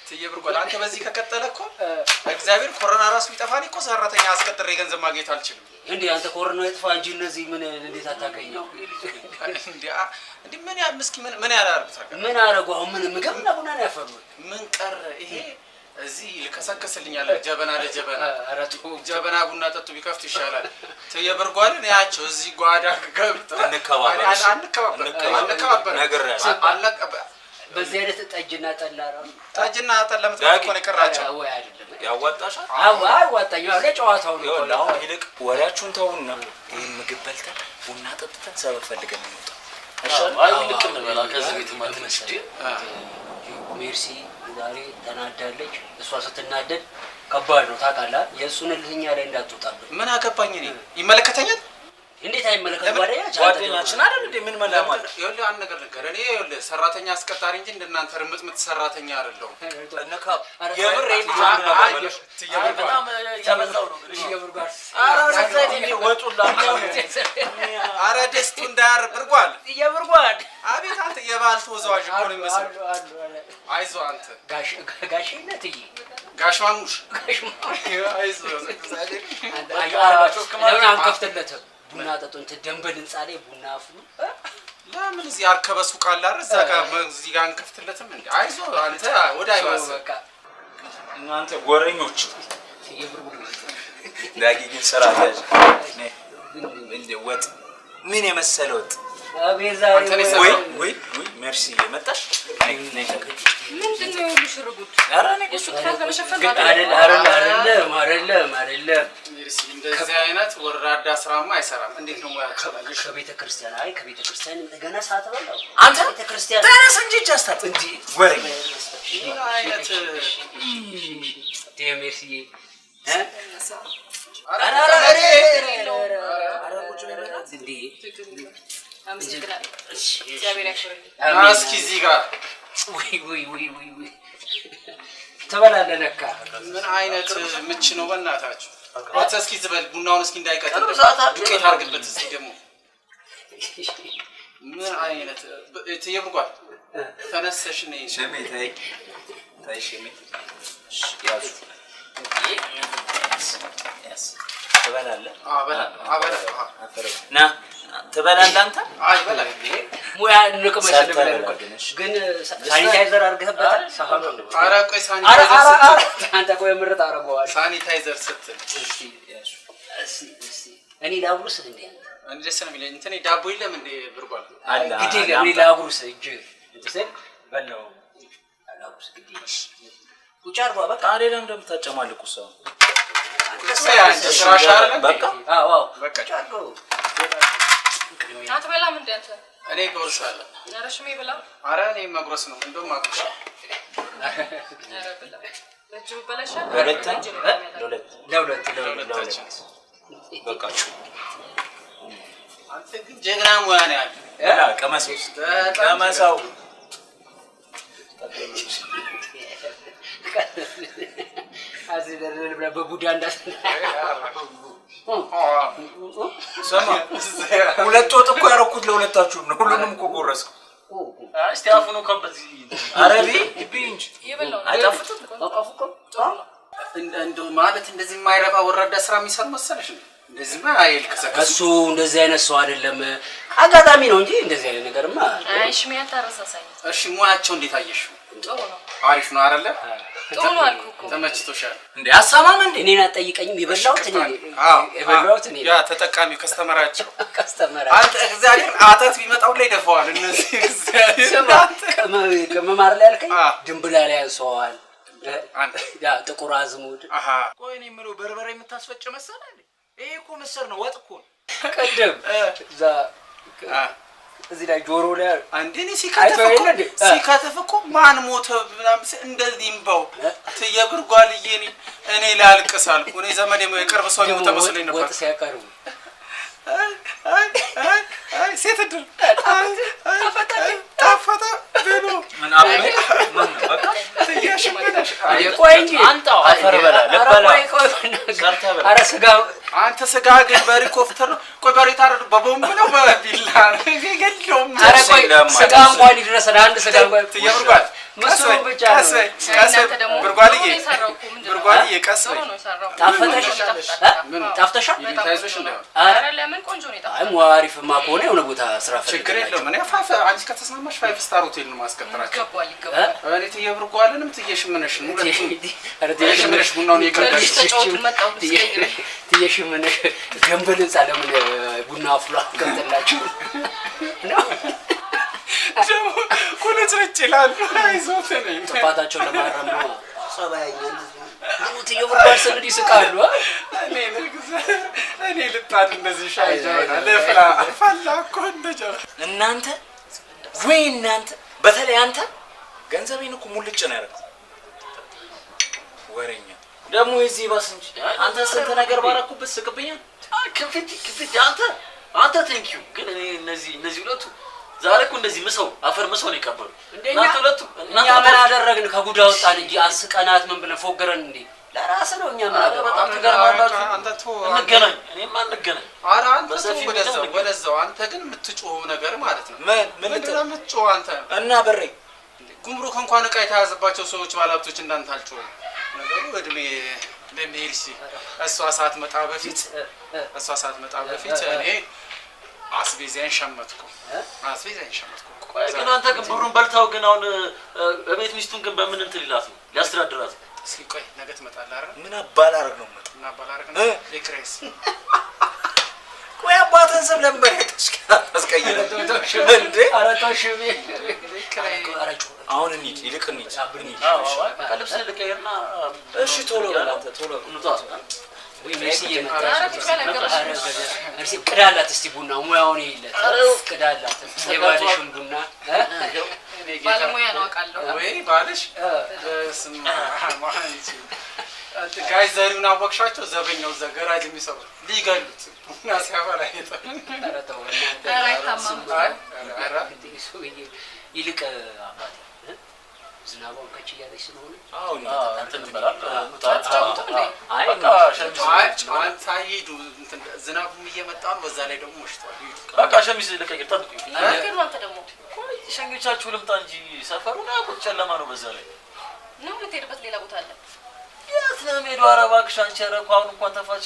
ትየብር ጓደኛ አንተ በዚህ ከቀጠለ እኮ እግዚአብሔር ኮሮና ራሱ ቢጠፋን እኮ ሰራተኛ አስቀጥሬ ገንዘብ ማግኘት አልችልም። እንዴ አንተ ኮሮና ይጥፋ እንጂ እነዚህ ምን እንዴት አታገኘው? እንዴ ምን ያላርጉት ታውቃለህ? ምን አረጉ? አሁን ምን ምግብና ቡና ነው ያፈሩት? ምን ቀረ? ይሄ እዚህ ልከሰከስልኛል። ጀበና ለጀበና አራቱ ጀበና ቡና ጠጡ ቢከፍት ይሻላል። ተየበርጓልን ያቸው እዚህ ጓዳ ገብተው አንከባበር ነገር በዚህ አይነት ጠጅና ጠላ ምትቆ ነው የቀራቸው። ወይ አይደለም ያዋጣሻል? አዋጣኝ። ያው ለጨዋታው ነው። ያው ይልቅ ወሬያችሁን ተውና ይሄን ምግብ በልተን ቡና ጠጥተን ሰበብ ፈልገን እንውጣ። አይ ልክ እንበላ ከዚህ ቤት ማትነሽ ሜርሲ ዛሬ ተናዳለች። እሷ ስትናደድ ከባድ ነው ታውቃለህ። የእሱን ልህኛ ላይ እንዳትወጣብን። ምን አገባኝ እኔ? ይመለከተኛል እንዴት አይመለከት ጓደኛችን አይደል እንዴ? ምን መላማል? ይኸውልህ አንድ ነገር ልንገርህ። እኔ ይኸውልህ ሰራተኛ አስቀጣሪ እንጂ እንደናንተ ርምጥምጥ ሰራተኛ አይደለሁም። እነካ የምር ልጅ በጣም ያበዛው ነው። ኧረ ደስቱ እንዳያር ብርጓል የብርጓል አቤት አንተ የባል ተወዛዋዥ እኮ ነው የሚመስለው። አይዞህ አንተ ጋሽነት ጋሽ ማሙሽ አይዞህ ለምን አንከፍትለትም? ቡና ጠጡ እንትን ደንበል ህንጻ ላይ ቡና አፍሉ። ለምን እዚህ አርከበ ሱቅ አለ አይደል? እዛ ጋር እዚህ ጋር አንከፍትለትም እንዴ? አይዞህ አንተ ወደ አይባስ እናንተ ጎረኞች ዳጊ ግን ስራ ያዝ እንደ ወጥ ምን የመሰለ ወጥ ወይ ሜርሲ የመጣሽ ምንድነው ሁሉ ሽርጉድ? ኧረ እኔ እሱ ክፋት ለመሸፈን አይደለም ሜርሲ እንደዚህ አይነት ወራዳ ስራማ አይሰራም። እንዴት ነው ሙያቸው? ከቤተ ክርስቲያን ከቤተ ክርስቲያን እንደገና ሳትበላው አንተ ቤተ ክርስቲያን ተነስ እንጂ ጃስታት እንጂ ወይ ምን አይነት ሜርሲ እስኪ እዚህ ጋር ትበላለህ ለካ። ምን አይነት ምች ነው በእናታችሁ? አንተ እስኪ ዝበል ቡናውን እስኪ እንዳይቀጥል ዱቄት አድርግበት። እስኪ ደግሞ ምን አይነት ትየብርጓል ተነሰሽ ነይ ሸሜ ታይ ሸሜ ያዙ ትበላለህ? ና ትበላለህ አንተ? አይ በላ ሙያ ንቅመሽ ግን ሳኒታይዘር አድርገህበታል ሳፋን ነው። ኧረ ቆይ ሳኒታይዘር አንተ ቆይ ምርጥ አደረገዋል። ሳኒታይዘር ስትል እስቲ እኔ ላጉርስ እንዴ? እኔ ደስ ነው የሚለኝ እንትን ዳቦ የለም እንዴ ብርጓል? አለ ግዴ ለኔ ላጉርስ እጅ እንትን በለው ላጉርስ ግዴ ቁጭ አድርጓ በቃ አይደለም እንደምታጨማልቁ ሰው ስራሽ አይደለም በቃ አዎ በቃ ጫቆ አትበላም እንደ አንተ? እኔ ጎርሳለሁ። ኧረ ሽሜ ብላ። ኧረ እኔ መጉረስ ነው እንደውም አቁሻ። ኧረ ብላ ለእጅ ብበላሻ ለሁለት በቃችሁ። አንተ ግን ጀግና ሙያ ነው ያለ። ቀመሰው አዚህ ደረል ብላ በቡዳ እንዳስ ሰማ ሁለት ወጥ እኮ ያረኩት ለሁለታችሁም ነው። ሁሉንም እኮ ጎረስኩ። እስቲ አፉኑ ከበዚህ አረቢ ቢንጅ ይበላው አይጣፍጥም? እንደው ማለት እንደዚህ የማይረባ ወራዳ ስራ የሚሰሩ መሰለሽ ነው? እንደዚህማ አይልከሰከስ። እሱ እንደዚህ አይነት ሰው አይደለም። አጋጣሚ ነው እንጂ እንደዚህ አይነት ነገርማ አይ ሽሜ አታረሳሳኝ። እሺ ሙያቸው እንዴት አየሽው? ጥሩ ነው። አሪፍ ነው አይደለ? ጥሩ ነው አልኩ እኮ። ተመችቶሻል እንዴ? አሳማም እንዴ? እኔን አትጠይቀኝም። የበላሁት እኔ ያ ተጠቃሚው ከስተመራቸው ከስተመራ አንተ እግዚአብሔር አታት ቢመጣው ላይ ደፋዋል። እነዚህ እግዚአብሔር ከመማር ላይ አልከኝ ድንብላ ላይ አንሰዋል። ያ ጥቁር አዝሙድ ቆይ እኔ የምለው በርበሬ የምታስፈጭ መሰለህ እንዴ? ይሄ እኮ ምስር ነው፣ ወጥ እኮ ነው። ቀደም እዛ እዚህ ላይ ጆሮ ላይ አንዴ ሲከተፍ እኮ ማን ሞተ ምናምን እንደዚህ እምባው ትየብርጓልዬ እኔ ላልቅስ አልኩ። እኔ ዘመዴ የቅርብ ሰው ሞተ መስሎኝ ነበር። ወጥ ሲያቀርቡ ሴት ድል ታፈታ ብሎ ምን አበይ ምን በቃ ትያሽመደሽ ቆይ እንጂ አንተው አፈር በላ ለበላ ሰርተ በላ። ኧረ ስጋ አንተ ስጋ ግን በሪኮፍተር ነው። ቆይ በሬ ታረዱ በቦምብ ነው በቢላ ይገድሎም። ኧረ ቆይ ስጋ እንኳን ይድረሰን አንድ ስጋ እንኳን ትየብርጓል መስሎ ብቻ ነው። ብርጓልዬ ቀስ ታፈተሽ ታፍተሻ ታይዞሽ ነው። ኧረ ለምን ቆንጆ ነው የጣፈው። አይ ሙአሪፍማ ከሆነ የሆነ ቦታ ስራ ችግር የለውም። እኔ አንቺ ከተስማማሽ 5 ስታር ሆቴል ነው ማስቀጥራችሁ። ይገባል እኔ ትየብርጓልንም ትየሽምነሽን ሁለቱም ትየሽምነሽ ቡናውን የቀዳሽ ተጫውቱ መጣው ትየሽምነሽ ገንበል ህንጻ ለምን ቡና አፍሏ ከንተላችሁ ነው ደግሞ ኩለጭ ይላሉ። አይዞት ነኝ ጥፋታቸውን ለማረም ነው ጸባይኛ እንደዚህ ትየብርጓል ስንድ ይስቃሉ። እኔ ልጣድ እንደዚህ ሻይ ጀበና ለፍላ ፈላ እኮ እንደጀበና እናንተ ወይ እናንተ በተለይ አንተ ገንዘቤን እኮ ሙልጭ ነው ያደረኩት። ወሬኛ ደግሞ እዚህ ባስ እንጂ አንተ ስንት ነገር ባረኩበት ስቅብኛል። ክፍት አንተ አንተ ቴንኪዩ ግን እኔ እነዚህ ሁለቱ ዛሬ እኮ እንደዚህ ምሰው አፈር ምሰው ነው የቀበሉ እናንተ ሁለቱ እኛ ምን አደረግን ከጉዳ ወጣን እንጂ አስቀናት ምን ብለን ፎገረን እንዴ ለራስ ነው እኛ ምን አደረግን በጣም ተገርማላችሁ አንተ ተው እንገናኝ እኔማ እንገናኝ ኧረ አንተ ወደዛው አንተ ግን የምትጮኸው ነገር ማለት ነው ምን የምትጮኸው አንተ እና በሬ ጉምሩክ እንኳን ዕቃ የተያዘባቸው ሰዎች ባለሀብቶች እንዳንተ አልጮኸም ነገሩ እድሜ ለሚሄድሲ እሷ ሰዓት መጣ በፊት እኔ አስቤዛዬን ሸመትኩ ቆይ ግን አንተ ግን ብሩን በልታው ግን አሁን በቤት ሚስቱን ግን በምን እንትን ይላት ነው ሊያስተዳድራት እስኪ ቆይ ነገ ትመጣለህ አይደል ምን አባላረግ ነው ምን አባላረግ ነው ለክሬስ ቆይ አባተን ስም ለምን አስቀይረ እንዴ አራታሽቢ አሁን እንሂድ ይልቅ እንሂድ ቀልብስ ልቀይርና እሺ ቶሎ በላንተ ቶሎ ወይ ሜሲ እርሲ ቅዳላት እስቲ ቡና ሙያውን ይለት ቅዳላት የባልሽን ቡና ባለሙያ ነው አውቃለሁ ወይ ባልሽ ስማ ማንቺ ጋይ ዘሪውን አወቅሻቸው ዘበኛው ዘገራጅ የሚሰሩ ሊገሉት ቡና ሲያፈላ ይልቅ አባቴ ዝናባው ከች ያለሽ ስለሆነ አሁን እንትን በላል ታይዱ ዝናቡም እየመጣ ነው በዛ ላይ ደግሞ ወሽቷል በቃ ሸሚዝ ልቀይር ጠብቁኝ ነገር ነው አንተ ደግሞ ሸኞቻችሁ ልምጣ እንጂ ሰፈሩን አቁጭ ጨለማ ነው በዛ ላይ ነው የምትሄድበት ሌላ ቦታ አለ የት ነው የምሄደው ኧረ እባክሽ አንቺ ኧረ እኮ አሁን እንኳን ተፋች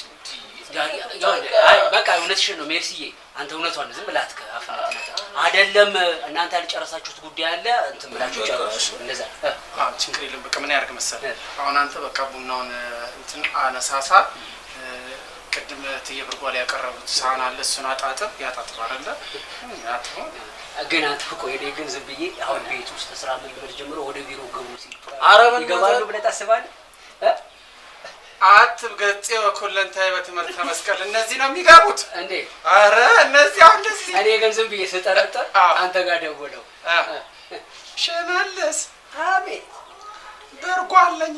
አይ በቃ እውነትሽን ነው ሜርሲዬ አንተ እውነቷን ዝም ብላት ከአፍናት አይደለም እናንተ ያልጨረሳችሁት ጉዳይ አለ እንትን ብላችሁ ጨርሱ እንደዛ ችግር የለም በቃ ምን ያርግ መሰለህ አሁን አንተ በቃ ቡናውን እንትን አነሳሳ ቅድም ትየብርጓል ያቀረቡት ሳህን አለ እሱን አጣጥብ ያጣጥብ አይደለ ያጣጥብ ግን አንተ ቆይ ግን ዝም ብዬ አሁን ቤት ውስጥ ስራ መልመድ ጀምሮ ወደ ቢሮ ገቡ ሲል አረበን ይገባሉ ብለህ ታስባለህ አትብገጽ ወኩለንታይ በትምህርት መስቀል እነዚህ ነው የሚገቡት እንዴ አረ እነዚህ አሁን እንደዚህ እኔ ግን ዝም ብዬ ስጠረጠር አንተ ጋር ደውለው ሸመለስ አቤት በርጓለኝ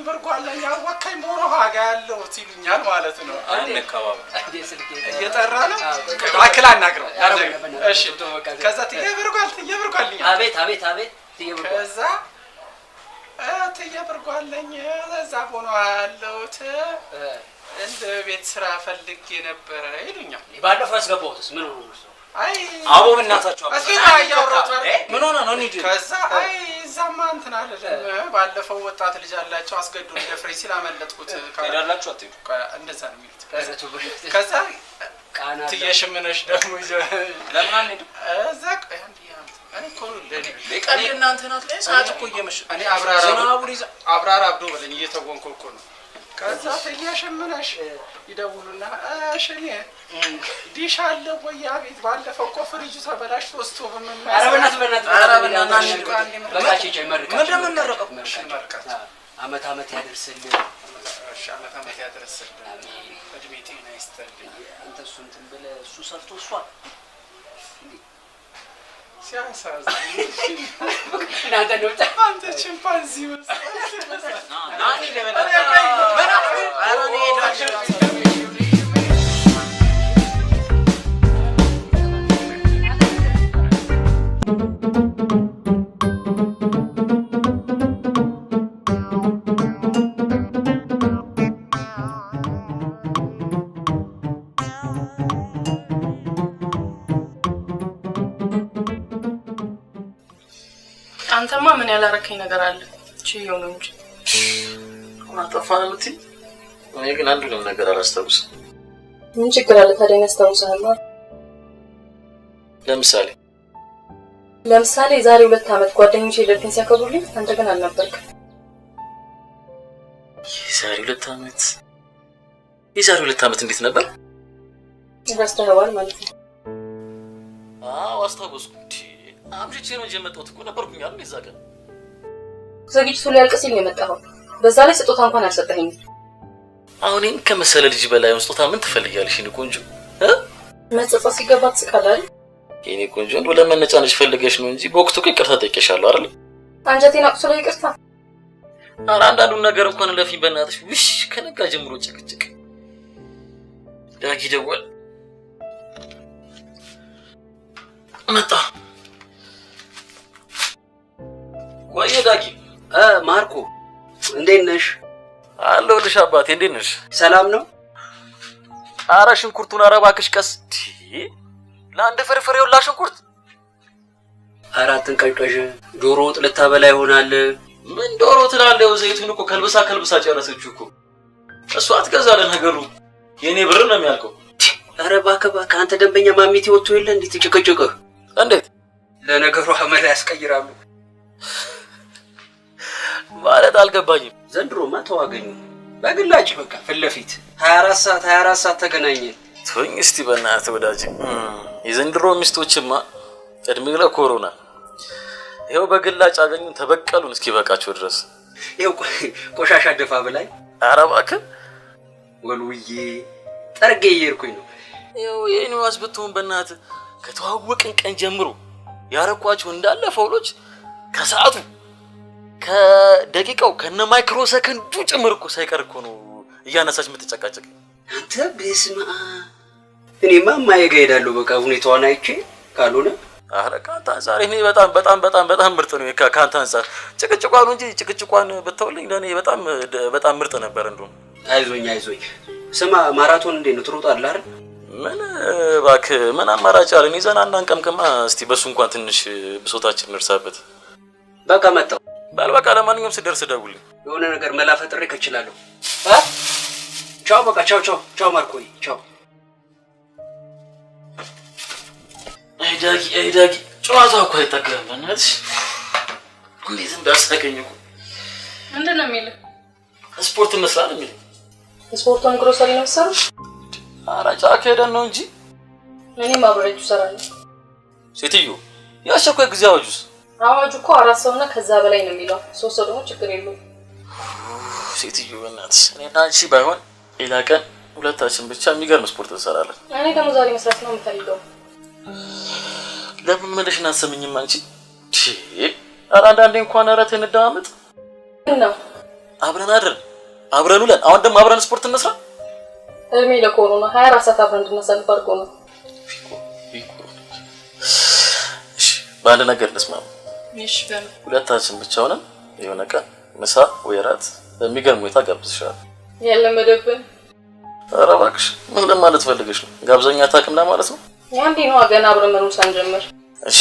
አወካኝ ሞሮ ሀጋ ያለው ሲሉኛል ማለት ነው አንከባብ እንዴ ስልኬ እየጠራ ነው አክላ አናግረው እሺ ከዛ ትየበርጓልኝ አቤት ከዛ ትየበርጓልኝ እዛ ሆኖ ያለውት እንደ ቤት ስራ ፈልጌ ነበር ይሉኛል ባለፈው ያስገባሁትስ ምን ሆኖ ነው አይ አቦ እናታችሁ ምን ሆነ ነው እንዴ ከዛ አይ ዛማ እንትን አይደለም ባለፈው ወጣት ልጅ አላቸው አስገዱ ለፍሬ ሲል አመለጥኩት ካላላችሁ አትዩ እንደዛ ነው የሚሉት ከዛ ትየሽምነሽ ደግሞ ለምን አንሄድ እዛ አንድ እኔ እኮ ለቀል እናንተ ናት ላይ ሰዓት እኮ እየመሸ እኔ አብራራ አብዶ በለኝ እየተወንኩ እኮ ነው ከዛ ትየሽምነሽ ይደውሉና እሺ ዲሽ አለ ወይ አቤት ባለፈው እኮ ፍሪጁ ተበላሽቶ ስቶቭ ምን ማለት በእናትህ በቃች ጨመርካ ምን እንደምንመረቀው መርቀት አመት ያደርስልህ እሺ አመት ያደርስልህ እድሜ ጤና ይስጥልኝ አንተ እሱን እንትን ብለህ እሱ ሰርቶ እሷ ሲያሳዝን እናንተ ነው አንተ ቺምፓንዚ ናኒ አንተማ ምን ያላረከኝ ነገር አለ ቺዮ ነው እንጂ አጠፋንልቲ እኔ ግን አንድ ነገር አላስታውስም ምን ችግር አለ ታዲያ ያስታውሳል ለምሳሌ ዛሬ 2 አመት ጓደኞቼ ልደቴን ሲያከብሩልኝ አንተ ግን አልነበርክም የዛሬ 2 አመት እንዴት ነበር ረስተኸዋል ማለት ነው አስታውስኩ አምሽቼ ነው የመጣሁት እኮ ነበርኩኝ አይደል እዛ ቀን ዘግይቶ ሊያልቅ ሲል ነው የመጣው በዛ ላይ ስጦታ እንኳን አልሰጠኸኝም አሁን ከመሰለ ልጅ በላይ ስጦታ ምን ትፈልጊያለሽ እኔ ቆንጆ መጸጸት ሲገባ ትስቃለህ የኔ ቆንጆ እንደው ለመነጫነጭ ፈልገሽ ነው እንጂ በወቅቱ እኮ ይቅርታ ጠይቄሻለሁ አይደል አንጀቴን አቁስሎ ይቅርታ አንዳንዱን ነገር እንኳን ለፊ በእናትሽ ውሽ ከነጋ ጀምሮ ጭቅጭቅ ዳጊ ደወል እንዴት ነሽ? አለሁልሽ አባቴ እንዴት ነሽ? ሰላም ነው? ኧረ ሽንኩርቱን ኧረ እባክሽ ቀስ ለአንድ ፍርፍር ይውላ ሽንኩርት አራትን ቀንቀሽ ዶሮ ወጥ ልታበላ ይሆናል። ምን ዶሮ ትላለህ? ዘይቱን እኮ ከልብሳ ጨረሰችው እኮ እሷ አትገዛለ ነገሩ የኔ ብር ነው የሚያልቀው። ኧረ እባክህ አንተ ደንበኛ ማሚቴ ወጥቶ የለ እንዴት ትጭቅጭቅህ? እንዴት ለነገሩ አመል ያስቀይራሉ ማለት አልገባኝም። ዘንድሮማ ተዋገኙ በግላጭ በቃ ፍለፊት 24 ሰዓት ተገናኘን። ተወኝ እስቲ በእናትህ ወዳጅ። የዘንድሮ ሚስቶችማ እድሜ ለኮሮና ይኸው በግላጭ አገኙን ተበቀሉን እስኪ በቃቸው ድረስ። ይኸው ቆሻሻ ደፋ ብላይ። ኧረ እባክህ ወልውዬ ጠርጌ እየሄድኩኝ ነው። ይኸው የኔዋስ ብትሆን በእናትህ ከተዋወቅን ቀን ጀምሮ ያረኳቸው እንዳለ ፈውሎች ከሰዓቱ ከደቂቃው ከነ ማይክሮ ሰከንዱ ጭምር እኮ ሳይቀር እኮ ነው እያነሳች የምትጨቃጨቅ። አንተ በስማ እኔማ ማየጋ ሄዳለሁ በቃ ሁኔታዋን አይቼ ካልሆነ አረ ካንተ አንፃር እኔ በጣም ምርጥ ነው። ካንተ አንፃር ጭቅጭቋን እንጂ ጭቅጭቋን ብትውልኝ ለኔ በጣም ምርጥ ነበር። እንደውም አይዞኝ ስማ ማራቶን እንዴት ነው ትሮጣለህ አይደል? ምን እባክህ ምን አማራጭ አለ? እኔ ዘና እናንቀምቅማ እስቲ በሱ እንኳን ትንሽ ብሶታችን እንርሳበት። በቃ መጣሁ በቃ ለማንኛውም ስደርስ ደውልኝ። የሆነ ነገር መላ ፈጥሬ ከችላለሁ። ቻው በቃ ቻው ማርኮይ ቻው። አይ ዳጊ ጨዋታው እኮ አይጠገብም በእናትሽ። እንዴት እንዳሳቀኝ እኮ ምንድን ነው የሚለው? ስፖርት እንስራ ነው የሚለው። ስፖርቱን ግሮሰሪ ነው ሰሩ? ኧረ ጫካ ሄደን ነው እንጂ እኔም አብሬያችሁ እሰራለሁ። ሴትዮ የአስቸኳይ ጊዜ አዋጁስ? አዋጁ እኮ 4 ሰውና ከዛ በላይ ነው የሚለው። 3 ሰው ደግሞ ችግር የለውም። ሴትዮ በእናትሽ እኔና አንቺ ባይሆን ሌላ ቀን ሁለታችን ብቻ የሚገርም ስፖርት እንሰራለን። እኔ ደግሞ ዛሬ መስራት ነው የምፈልገው። ለምን መለሽና አሰምኝም አንቺ? ኧረ አንዳንዴ እንኳን ኧረ እንደማመጥ ነው አብረን ውለን አሁን ደግሞ አብረን ስፖርት እንስራ። እድሜ ለኮሮና 24 ሰዓት አብረን እንድናሳልፍ አድርጎ ነው። እሺ በአንድ ነገር እንስማማ። እሺ ሁለታችን ብቻ ሆነን የሆነ ቀን ምሳ ወይ እራት በሚገርም ሁኔታ ጋብዝሻለሁ። ያለመደብን ኧረ እባክሽ ምን ለማለት ፈልገሽ ነው? ጋብዘኛ ታውቅም ለማለት ነው? ያንዴ ነው ገና አብረን መኖር ሳንጀምር። እሺ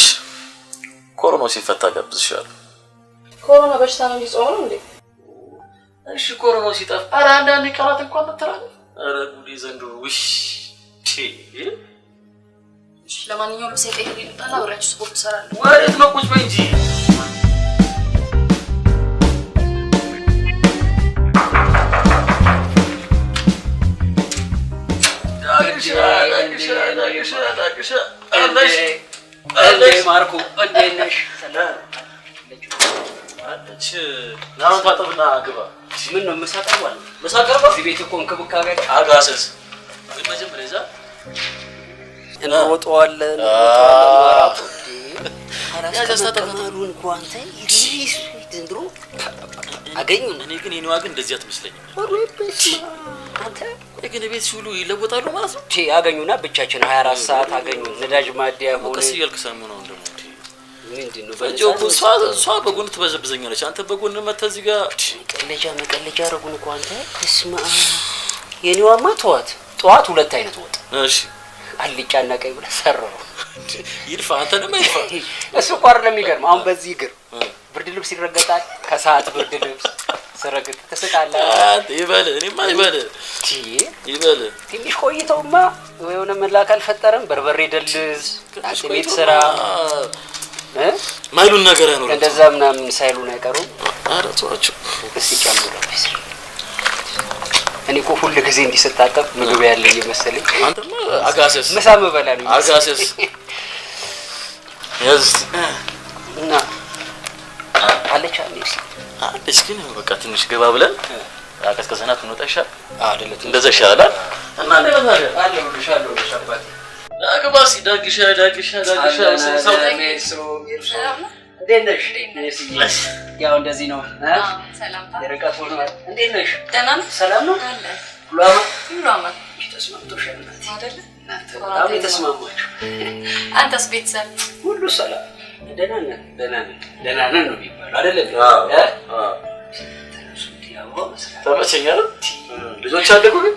ኮሮናው ሲፈታ ጋብዝሻለሁ። ኮሮና በሽታ ነው ሊጾም ነው እንዴ? እሺ ኮሮናው ሲጠፋ ኧረ አንዳንዴ ቀናት እንኳን ተተራለ። ኧረ ጉዴ ዘንድሮ ውሽ እሺ ለማንኛውም ሰይጣን ይልጣና አብራችሁ ስፖርት ሰራለሁ። ወሬት ነው ቁጭ በይ እንጂ ማርኮ እንዴት ነሽ? ሰላም አለች። ናውን ታጠብና ግባ። ምን ነው ምሳ ቀርቧል? ምሳ ቀርቧል? እዚህ ቤት እኮ እንክብካቤ አጋሰስ ግን መጀመሪያ እዛ እንሮጠዋለን ማራቶ ያስተካክሉን እንኳን ታይ ዘንድሮ አገኙን። እኔ ግን የኔዋ ግን እንደዚህ አትመስለኝም። አንተ ግን ቤት ሲውሉ ይለወጣሉ ማለት ነው። አገኙና ብቻችን 24 ሰዓት አገኙን። ነዳጅ ማደያ ሆነ ቀስ እያልክ ሰሙ ነው እንደው ምንድነው በጆኩ እሷ በጎን ትበዘብዘኛለች። አንተ በጎን መተህ እዚህ ጋር መቀለጃ አረጉን እኮ አንተ እስማ የኔዋማ ጠዋት ሁለት አይነት ወጥ እሺ አልጫና ቀይ ብለህ ሰራው ይልፋ አንተ ነው ማይልፋ እሱ እኮ አይደለም የሚገርም። አሁን በዚህ እግር ብርድ ልብስ ይረገጣል። ከሰዓት ብርድ ልብስ ሰረገጥ ተሰቃለህ። ይበል እኔማ ይበል ትንሽ ቆይተውማ የሆነ መላክ አልፈጠረም። በርበሬ ደልዝ ቤት ስራ ማይሉን ነገር አይኖርም። እንደዛ ምናምን ሳይሉን አይቀሩም። ኧረ ተዋቸው እስቲ ጨምሩልኝ። እኔ እኮ ሁሉ ጊዜ እንዲሰጣጠብ ምግብ ያለኝ ይመስልኝ። አንተማ አጋሰስ ምሳ መበላ ነው አጋሰስ ያዝ እና አለች ግን በቃ ትንሽ ገባ ብለን አቀስቀሰናት እንወጣ ይሻል አይደለም? እንደዛ ይሻላል። እና እንደዛ አለሁ አባቴ አገባሲ ዳግሻ እንዴት ነሽ? ያው እንደዚህ ነው። ሰላም የርቀት ሆኗል። እንዴት ነሽ? ደህና ነሽ? ሰላም ነው አለ ሁሉ አማን ተስማምቶሻል አይደል? በጣም የተስማማችሁ። አንተስ ቤተሰብ ሁሉ ሰላም? ደህና ነን ነው የሚባለው አይደል? ተመቸኝ አይደል? ልጆች አደጉ ግን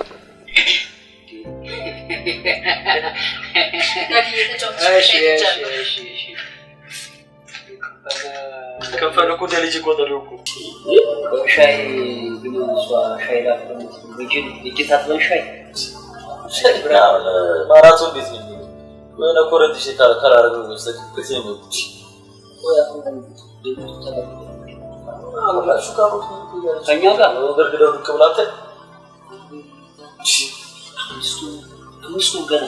ከፈለኩ ለልጅ ቆጠሪው እኮ ሻይ ግን እሷ ሻይ ላፍቶ ልጅ ታጥበን ሻይ ማራቶን ቤት ነው ወይና ኮረንቲሽ ካላረገው በስተክክል ነው አላሹ ካሮት ከኛ ጋር ገርግደው ከብላተ እሱ ገና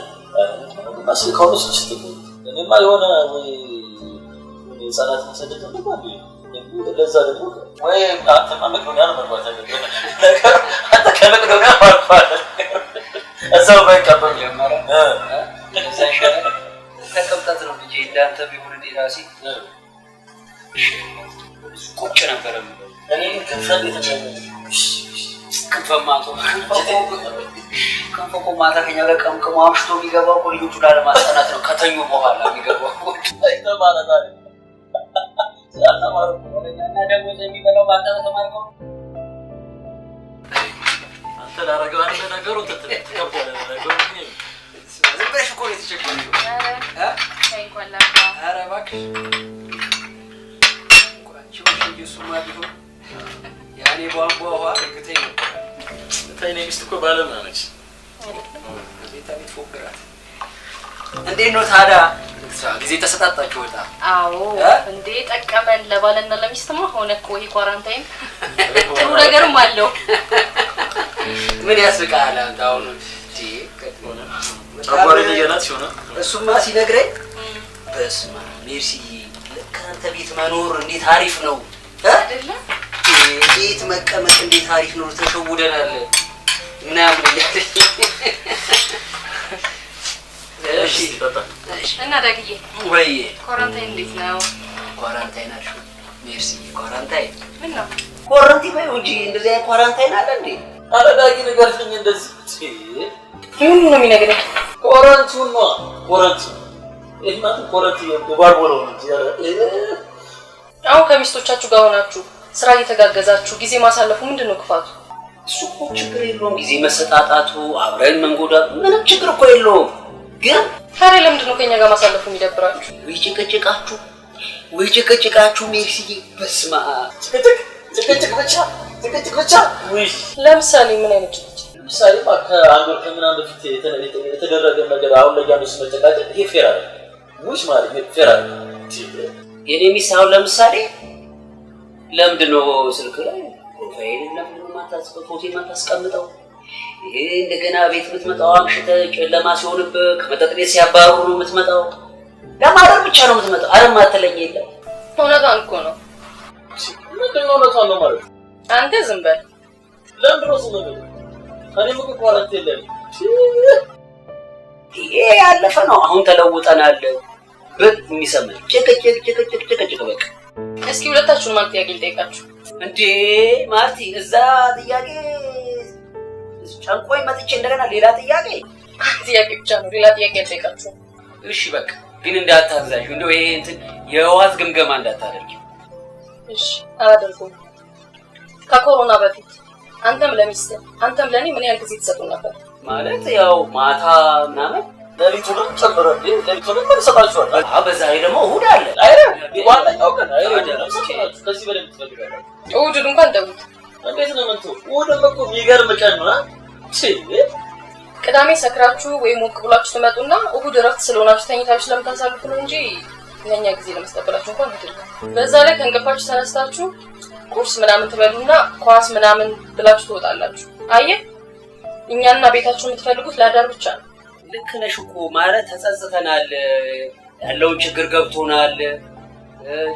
አስል ካውስ ይችላል እኔማ የሆነ ወይ ሰላት መሰደድ ነው ለዛ ደግሞ ወይ አንተ ማመክሮኒያ ነው ማለት ነው አንተ ከመክሮኒያ ማርፋት እዛው ባይቀበል ጀመረ እዛ ሻይ ተቀምጣት ነው ልጅ እንዳንተ ቢሆን ዲራሲ ቁጭ ነበር እኔ ከፈል የተጨመረ ከፈማቶ ከፈቆ ማታ ከኛ ጋር ቀምቀም አምሽቶ የሚገባው እኮ ልጆቹ ላለማስጠናት ነው ከተኙ በኋላ የሚገባው ማለት አይደል ያተማሩ እና ደግሞ የሚበላው ባንተ ተማርከው አንተ ላረጋው አንተ ነገሩ ተከብቷል ነገሩ ግን ዝምብለሽ እኮ ነው የተቸገረው እንኳን ላባ ኧረ እባክሽ ቋንቺው እሱማ ቢሆን ያኔ ቧንቧ ውሃ እርግጠኝ ነበር ታይኔ ሚስት እኮ ባለሙያ ነች ቤታ ቤት ፎክራት እንዴት ነው ታዲያ ጊዜ ተሰጣጣችሁ ወጣ አዎ እንዴ ጠቀመን ለባለና ለሚስትማ ሆነ እኮ ይሄ ኳራንታይን ጥሩ ነገርም አለው ምን ያስቃል አንተ አሁን እንዴ አባሪ ልጅናት ሆነ እሱማ ሲነግረኝ በስማ ሜርሲ ለካንተ ቤት መኖር እንዴት አሪፍ ነው አይደለ ቤት መቀመጥ እንዴት አሪፍ ነው ተሸውደናል ምናምን እያለኝ እሺ እና ዳግዬ ወይ ኳራንታይን እንዴት ነው ኳራንታይን አልሽው ሜርሲ ኳራንታይን ምን ነው ኳራንታይን ባይሆን እንጂ እንደዚህ ኳራንታይን አለ እንዴ አረ ዳጊ ንገርልኝ እንደዚህ ምን ነው የሚነግረኝ ኳራንታይን ነው ኳራንታይን ይሄ ማለት ኳራንታይን ባርቦሎ ነው እንጂ አሁን ከሚስቶቻችሁ ጋር ሆናችሁ ስራ እየተጋገዛችሁ ጊዜ ማሳለፉ ምንድነው ክፋቱ እሱ እኮ ችግር የለውም ጊዜ መሰጣጣቱ አብረን መንጎዳቱ ምንም ችግር እኮ የለውም ግን ታዲያ ለምንድነው ከኛ ጋር ማሳለፉ የሚደብራችሁ ወይ ጭቅጭቃችሁ ሜርሲዬ በስማ ጭቅጭቅ ብቻ ወይ ለምሳሌ ምን አይነት ለምሳሌ ከአንድ ወር ከምናምን በፊት የተደረገ ነገር አሁን ላይ ያለው መጨቃጨቅ ይሄ ፌር አይደል ውሽ ማለት ነው ፌር አይደል የኔ ሚስት ለምሳሌ ለምንድነው ስልክ ላይ ፕሮፋይል ለምን ማታስቀምጠው ይሄ እንደገና ቤት የምትመጣው አምሽተ ጨለማ ሲሆንብህ ከመጠጥ ቤት ሲያባሩ ነው የምትመጣው ለማደር ብቻ ነው የምትመጣው አረም አትለኝ የለም እውነቷን እኮ ነው ምንድነው እውነቷን ነው ማለት አንተ ዝም በል ለምንድነው ዝም በል እኔም እኮ ኳራንታይን የለም ይሄ ያለፈ ነው አሁን ተለውጠናል በሚሰማኝ ጭቅጭቅ በቃ እስኪ ሁለታችሁን ማን ጥያቄ ልጠይቃችሁ እንዴ ማርቲ እዛ ጥያቄ ጨንቆይ መጥቼ እንደገና ሌላ ጥያቄ ብቻ ነው ሌላ ጥያቄ ልጠይቃችሁ እሺ በቃ ግን እንዳታዛዥ እንደው ይሄ እንትን የዋዝ ግምገማ እንዳታደርጊ እሺ አላደርኩም ከኮሮና በፊት አንተም ለሚስት አንተም ለኔ ምን ያህል ጊዜ ተሰጡ ነበር ማለት ያው ማታ ምናምን ለሊቱንም ጨምረ ለሊቱንም መልሰታችኋል በዛ ላይ ደግሞ እሑድ አለ ዋናው ቀን ከዚህ በላይ ትፈልጋለህ እሑድን እንኳን ተውት እንዴት ነው መንቶ እሑድን እኮ የሚገርም ቀን ነው ቅዳሜ ሰክራችሁ ወይ ሞቅ ብላችሁ ትመጡና እሑድ እረፍት ስለሆናችሁ ተኝታችሁ ስለምታሳልፉ ነው እንጂ ለኛ ጊዜ ለመስጠበላችሁ እንኳን አይደለም በዛ ላይ ከእንቅልፋችሁ ተነስታችሁ ቁርስ ምናምን ትበሉና ኳስ ምናምን ብላችሁ ትወጣላችሁ አየህ እኛና ቤታችሁ የምትፈልጉት ለአዳር ብቻ ነው ልክ ነሽ እኮ ማለት ተጸጽተናል ያለውን ችግር ገብቶናል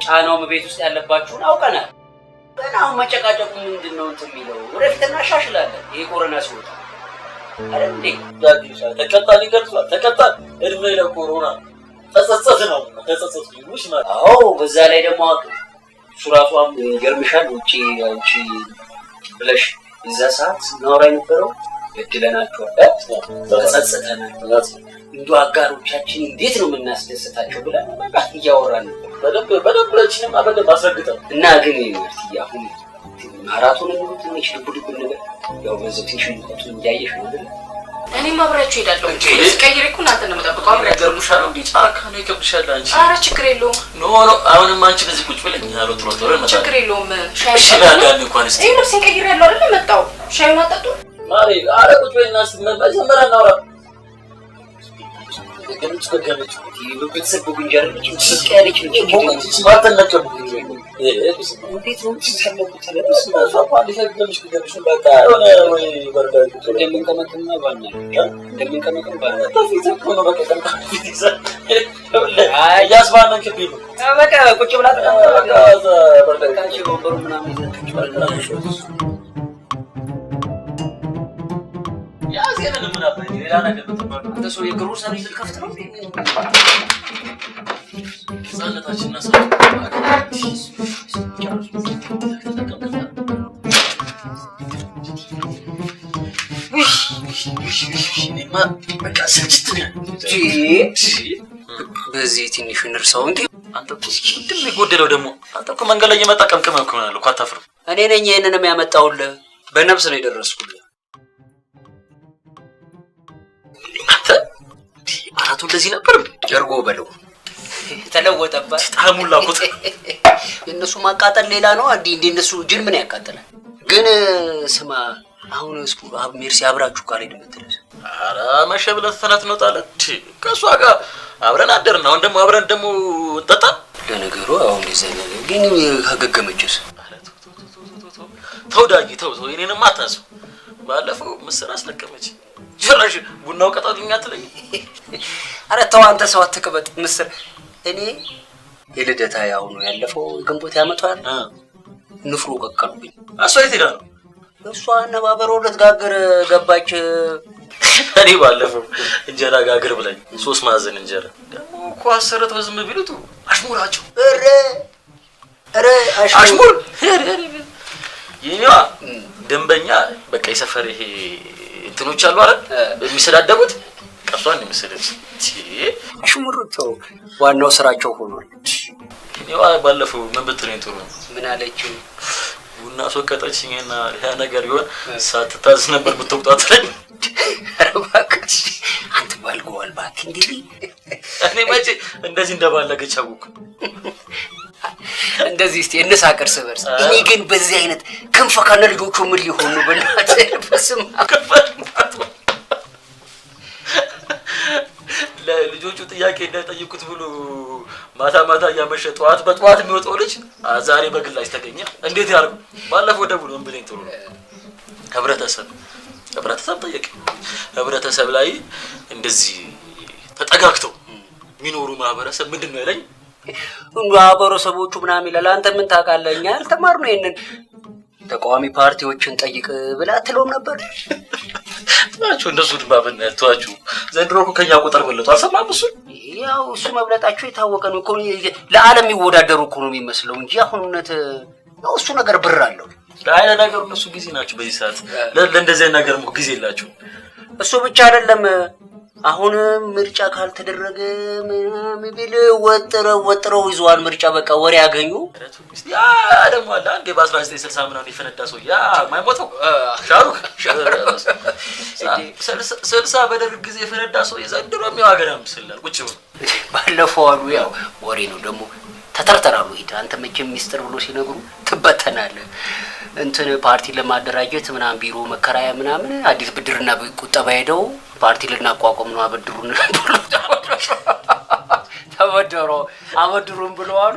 ጫናው ቤት ውስጥ ያለባችሁን አውቀናል ገና አሁን መጨቃጨቁ ምንድነው እንትን የሚለው ወደፊት እናሻሽላለን ይሄ ኮሮና ሲወጣ አይደል እንዴ ዳዲሻ ተቀጣሊ ገብቷል ተቀጣል እድሜ ለኮሮና ተጸጸት ነው ተጸጸት ይሙሽ ማለት አዎ በዛ ላይ ደግሞ ሱራቷም ይገርምሻል ውጪ ብለሽ እዛ ሰዓት ስናወራ የነበረው እድለናቸዋል ተጸጸተናል እንዱ አጋሮቻችን እንዴት ነው የምናስደስታቸው ብለን በቃ እያወራን በደንብ ለችንም አበደ ማስረግጠው እና ግን ማርቲ አሁን ማራቶን ነው ትንሽ ድብድብ ነገር ያው በዚህ ትንሽ ሙቀቱ እንዳይሽ ነው አይደል? እኔም አብራችሁ ሄዳለሁ። እስከይሬ እኮ እናንተ ነው የምጠብቀው። አብራችሁ ገርሙሻል እንዴ? ጫካ ነው ይከብድሻል አንቺ። ኧረ ችግር የለውም። ኖ አሁንም አንቺ በዚህ ቁጭ ብለኝ አሮት ሮት ነው ማለት ችግር የለውም። ሻይ ይላል እንኳን እስቲ ይሄ ልብስ ቀይሬ ያለው አይደል? መጣው ሻዩን አጠጡ ማሪ። ኧረ ቁጭ በይና እስቲ መጀመሪያ እናውራ። ገምጭ ገምጭ ቤተሰብ ጉንጃር ልጅ ቀያለች ልጅ ማተነከቡ እንዴት ነው ሲሰለቁ ተለብስ ሷፓን ይፈልግልሽ ገምሽ በቃ ሆነ ወይ በርዳ እንደምን ከመከና ባና እንደምን ከመከና ባና ተፊት እኮ ነው በቃ ፊት ይዘ ያስባነን ከቢሉ በቃ ቁጭ ብላ በቃ በርዳ ካንቺ ወንበሩ ምናምን ያዝገነ ምን አባይ ሌላ ነገር ተባለ አንተ ሰው የግሩ ሰርቪስ ልከፍት ነው ዛለታችን ናስ በቃ ስልችት በዚህ ትንሽ እንርሳው እንዴ አንተ እኮ ምንድን ነው የጎደለው ደግሞ አንተ እኮ መንገድ ላይ እየመጣ ቀምቅመህ እኮ ነው እኮ አታፍርም እኔ ነኝ ይሄንንም ያመጣውልህ በነፍስ ነው የደረስኩልህ አራቱ እንደዚህ ነበር ጀርጎ በለው ተለወጠባት ታሙላ ቁጥ የነሱ ማቃጠል ሌላ ነው እንዴ እንደነሱ ጅል ምን ያቃጠላል ግን ስማ አሁን እስኩ ሜርሲ አብራችሁ ካለ ደምትለስ አራ መሸብለ ተናት ነው ጣለ ከሷ ጋር አብረን አደርና አሁን ደግሞ አብረን ደግሞ እንጠጣ ለነገሩ አሁን ዲዛይን ግን ከገገመችስ ተውዳጊ ተው የኔንም አታዘው ባለፈው ምስራ አስለቀመች ጀራሽ ቡናው ቀጣጥኛ ትለኝ አረ ተው አንተ ሰው አትከበጥ ምስር እኔ የልደታ ያው ነው ያለፈው ግንቦት ያመጣል ንፍሩ ቀቀሉብኝ እሷ የት ሄዳ ነው እሷ ነባበሮ ልትጋገር ገባች እኔ ባለፈው እንጀራ ጋግር ብለኝ 3 ማዕዘን እንጀራ ደግሞ እኮ አሰረት በዝም ቢሉት አሽሙራቸው ኧረ አሽሙር የኔዋ ደንበኛ በቃ የሰፈር ይሄ እንትኖች አሉ አይደል የሚሰዳደቡት ቀሷን የሚሰደብ አሽሙርተው ዋናው ስራቸው ሆኗል የኔዋ ባለፈው ምን ብትለኝ ጥሩ ምን አለችው ቡና አስወቀጠችኝና ያ ነገር ይሆን ሳትታዝ ነበር ብትወጣት ላይ አረባክሽ አንተ ባልጓል ባክ እንግዲህ እኔ መቼ እንደዚህ እንደባለገች አውቁ እንደዚህ እስቲ እንሳቀር ሰበርስ እኔ ግን በዚህ አይነት ክንፈ ካነ ልጆቹ ምን ሊሆኑ በእናትህ በስም ለልጆቹ ጥያቄ እንዳይጠይቁት ብሎ ማታ ያመሸ ጠዋት በጠዋት የሚወጣው ልጅ ዛሬ በግላጭ ተገኘ እንዴት ያርጉ ባለፈው ደውሎ ምን ብለኝ ጥሩ ህብረተሰብ ጠየቅ ህብረተሰብ ላይ እንደዚህ ተጠጋግተው ሚኖሩ ማህበረሰብ ምንድነው ያለኝ ማህበረሰቦቹ ምናምን ይላል አንተ ምን ታውቃለህ እኛ አልተማርነው ይሄንን ተቃዋሚ ፓርቲዎችን ጠይቅ ብላ አትለውም ነበር ናቸው እንደሱ ድባብና ያቷችሁ ዘንድሮ እኮ ከኛ ቁጥር በለጡ አልሰማም እሱ ያው እሱ መብለጣቸው የታወቀ ነው እኮ ለዓለም ይወዳደሩ እኮ ነው የሚመስለው እንጂ አሁንነት ነው እሱ ነገር ብር አለው አይነ ነገር እሱ ጊዜ ናቸው በዚህ ሰዓት ለእንደዚህ ነገር ሙክ ጊዜ የላችሁ እሱ ብቻ አይደለም አሁን ምርጫ ካልተደረገ ምናምን ቢል ወጥረው ይዟል ምርጫ በቃ ወሬ ያገኙ ያ ደግሞ አለ አንዴ በ1960 ምናምን የፈነዳ ሰው ያ ማይሞተው ሻሩክ 60 በደርግ ጊዜ የፈነዳ ሰው የዘንድሮ የሚዋገራ ምስላል ቁጭ ብሎ ባለፈው አሉ ያው ወሬ ነው ደግሞ ተተርተራሉ ሂድ አንተ መቼም ሚስጥር ብሎ ሲነግሩ ትበተናለህ እንትን ፓርቲ ለማደራጀት ምናምን ቢሮ መከራያ ምናምን አዲስ ብድርና ቁጠባ ሄደው ፓርቲ ልናቋቋም ነው አበድሩን ተበደሮ አበድሩን ብለው አሉ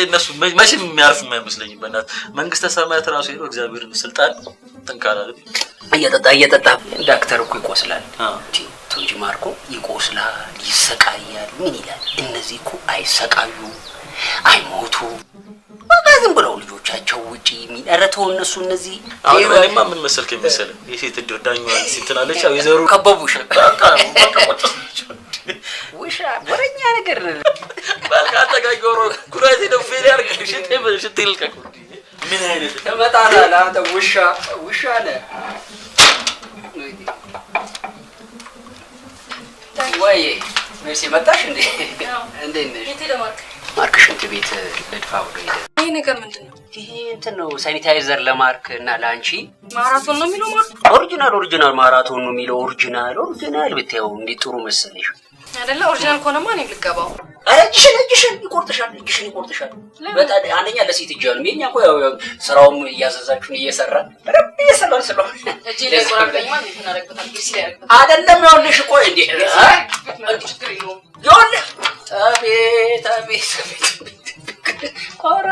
እነሱ መቼም የሚያርፍ የማይመስለኝም በእናትህ መንግስተ ሰማያት ራሱ ሄዶ እግዚአብሔርን ስልጣን ተንካላል እየጠጣ ዳክተር እኮ ይቆስላል ቶጂ ማርኮ ይቆስላል ይሰቃያል ምን ይላል እነዚህ እኮ አይሰቃዩ አይሞቱ በጋዝም ብለው ልጆቻቸው ውጪ የሚደረተው እነሱ እነዚህ አይማ ምን መሰልከ መሰለ የሴት ድርዳኛዋን ሲንተናለች ያው የዘሩ ከበቡሽ በቃ ውሻ ወረኛ ነገር በቃ ተጋግሮ ኩራቴ ነው ፌል ያርግ ሽቴ ልቀቅ ምን አይነት ተመጣጣ ለአንተ ውሻ ነህ ወይ ሜርሲ መጣሽ እንዴ ነሽ ማርክ ሽንት ቤት ልድፋ ብሎ ሄደ። ይሄ ነገር ምንድነው? ይሄ እንትን ነው ሳኒታይዘር ለማርክ እና ላንቺ ማራቶን ነው የሚለው ማርክ ኦሪጂናል ማራቶን ነው የሚለው ኦሪጂናል ብታየው እንዴት ጥሩ መሰለሽ አይደለ? ኦሪጂናል ከሆነማ እኔ ልገባው። አረ እጅሽን ይቆርጥሻል። በጣም አንደኛ ለሴት እጃል ምን ያቆ ያው ስራውም እያዘዛችሁን እየሰራን ስለሆነ እጄ ላይ ቆራርጠኝ ማለት ነው እናረግበታል። ግስ ላይ ያረግበታል አይደለም ያውልሽ ቆይ እንዴ ይኸውልህ አቤት ቆራ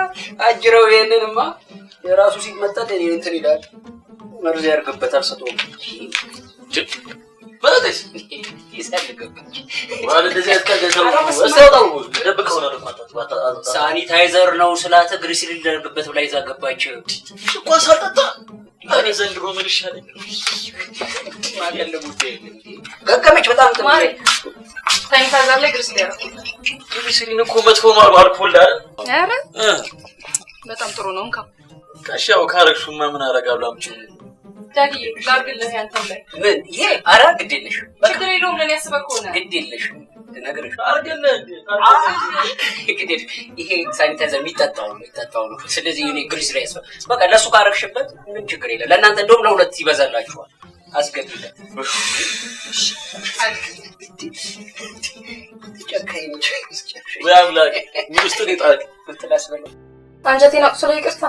አጅረው ይሄንንማ የራሱ ሲመጣ እንትን ይላል መርዝ ያርግበታል ሰጥቶ በለስ ይሰልከብኝ ማለት እንደዚህ ያስቀደሰው ወሰደው ደብቀው ነው ማለት ሳኒታይዘር ነው ስላተ ግሪሲል ይደረግበት ብላ ይዛ ገባች እኮ ሳልጠጣ እኔ ዘንድሮ ምን ይሻለኝ ማገለሙት ገገመች በጣም ተማሪ ሳኒታይዘር ላይ ግሪሲል ያረኩ ግሪሲል እኮ መጥፎ ነው አልኮል አይደል? ኧረ በጣም ጥሩ ነው እንካ ከሻው ካረክሹማ ምን አረጋለሁ አምጪ ዳጊ ጋርግልህ ያንተም ላይ ምን ይሄ አራ ግዴለሽ ችግር የለውም ለኔ ያስበከውና ግዴለሽ ነገርሽ አርገለህ ግዴለሽ ይሄ ሳኒታይዘር የሚጠጣው ነው ስለዚህ እኔ ግሪስ ላይ ያስበ በቃ ለሱ ካረክሽበት ምን ችግር የለም ለእናንተ እንደውም ለሁለት ይበዛላችኋል አስገቢለት ወይ አምላክ ውስጥ ይጣል ተላስበለ አንጀቴን አቁስሎ ይቅርታ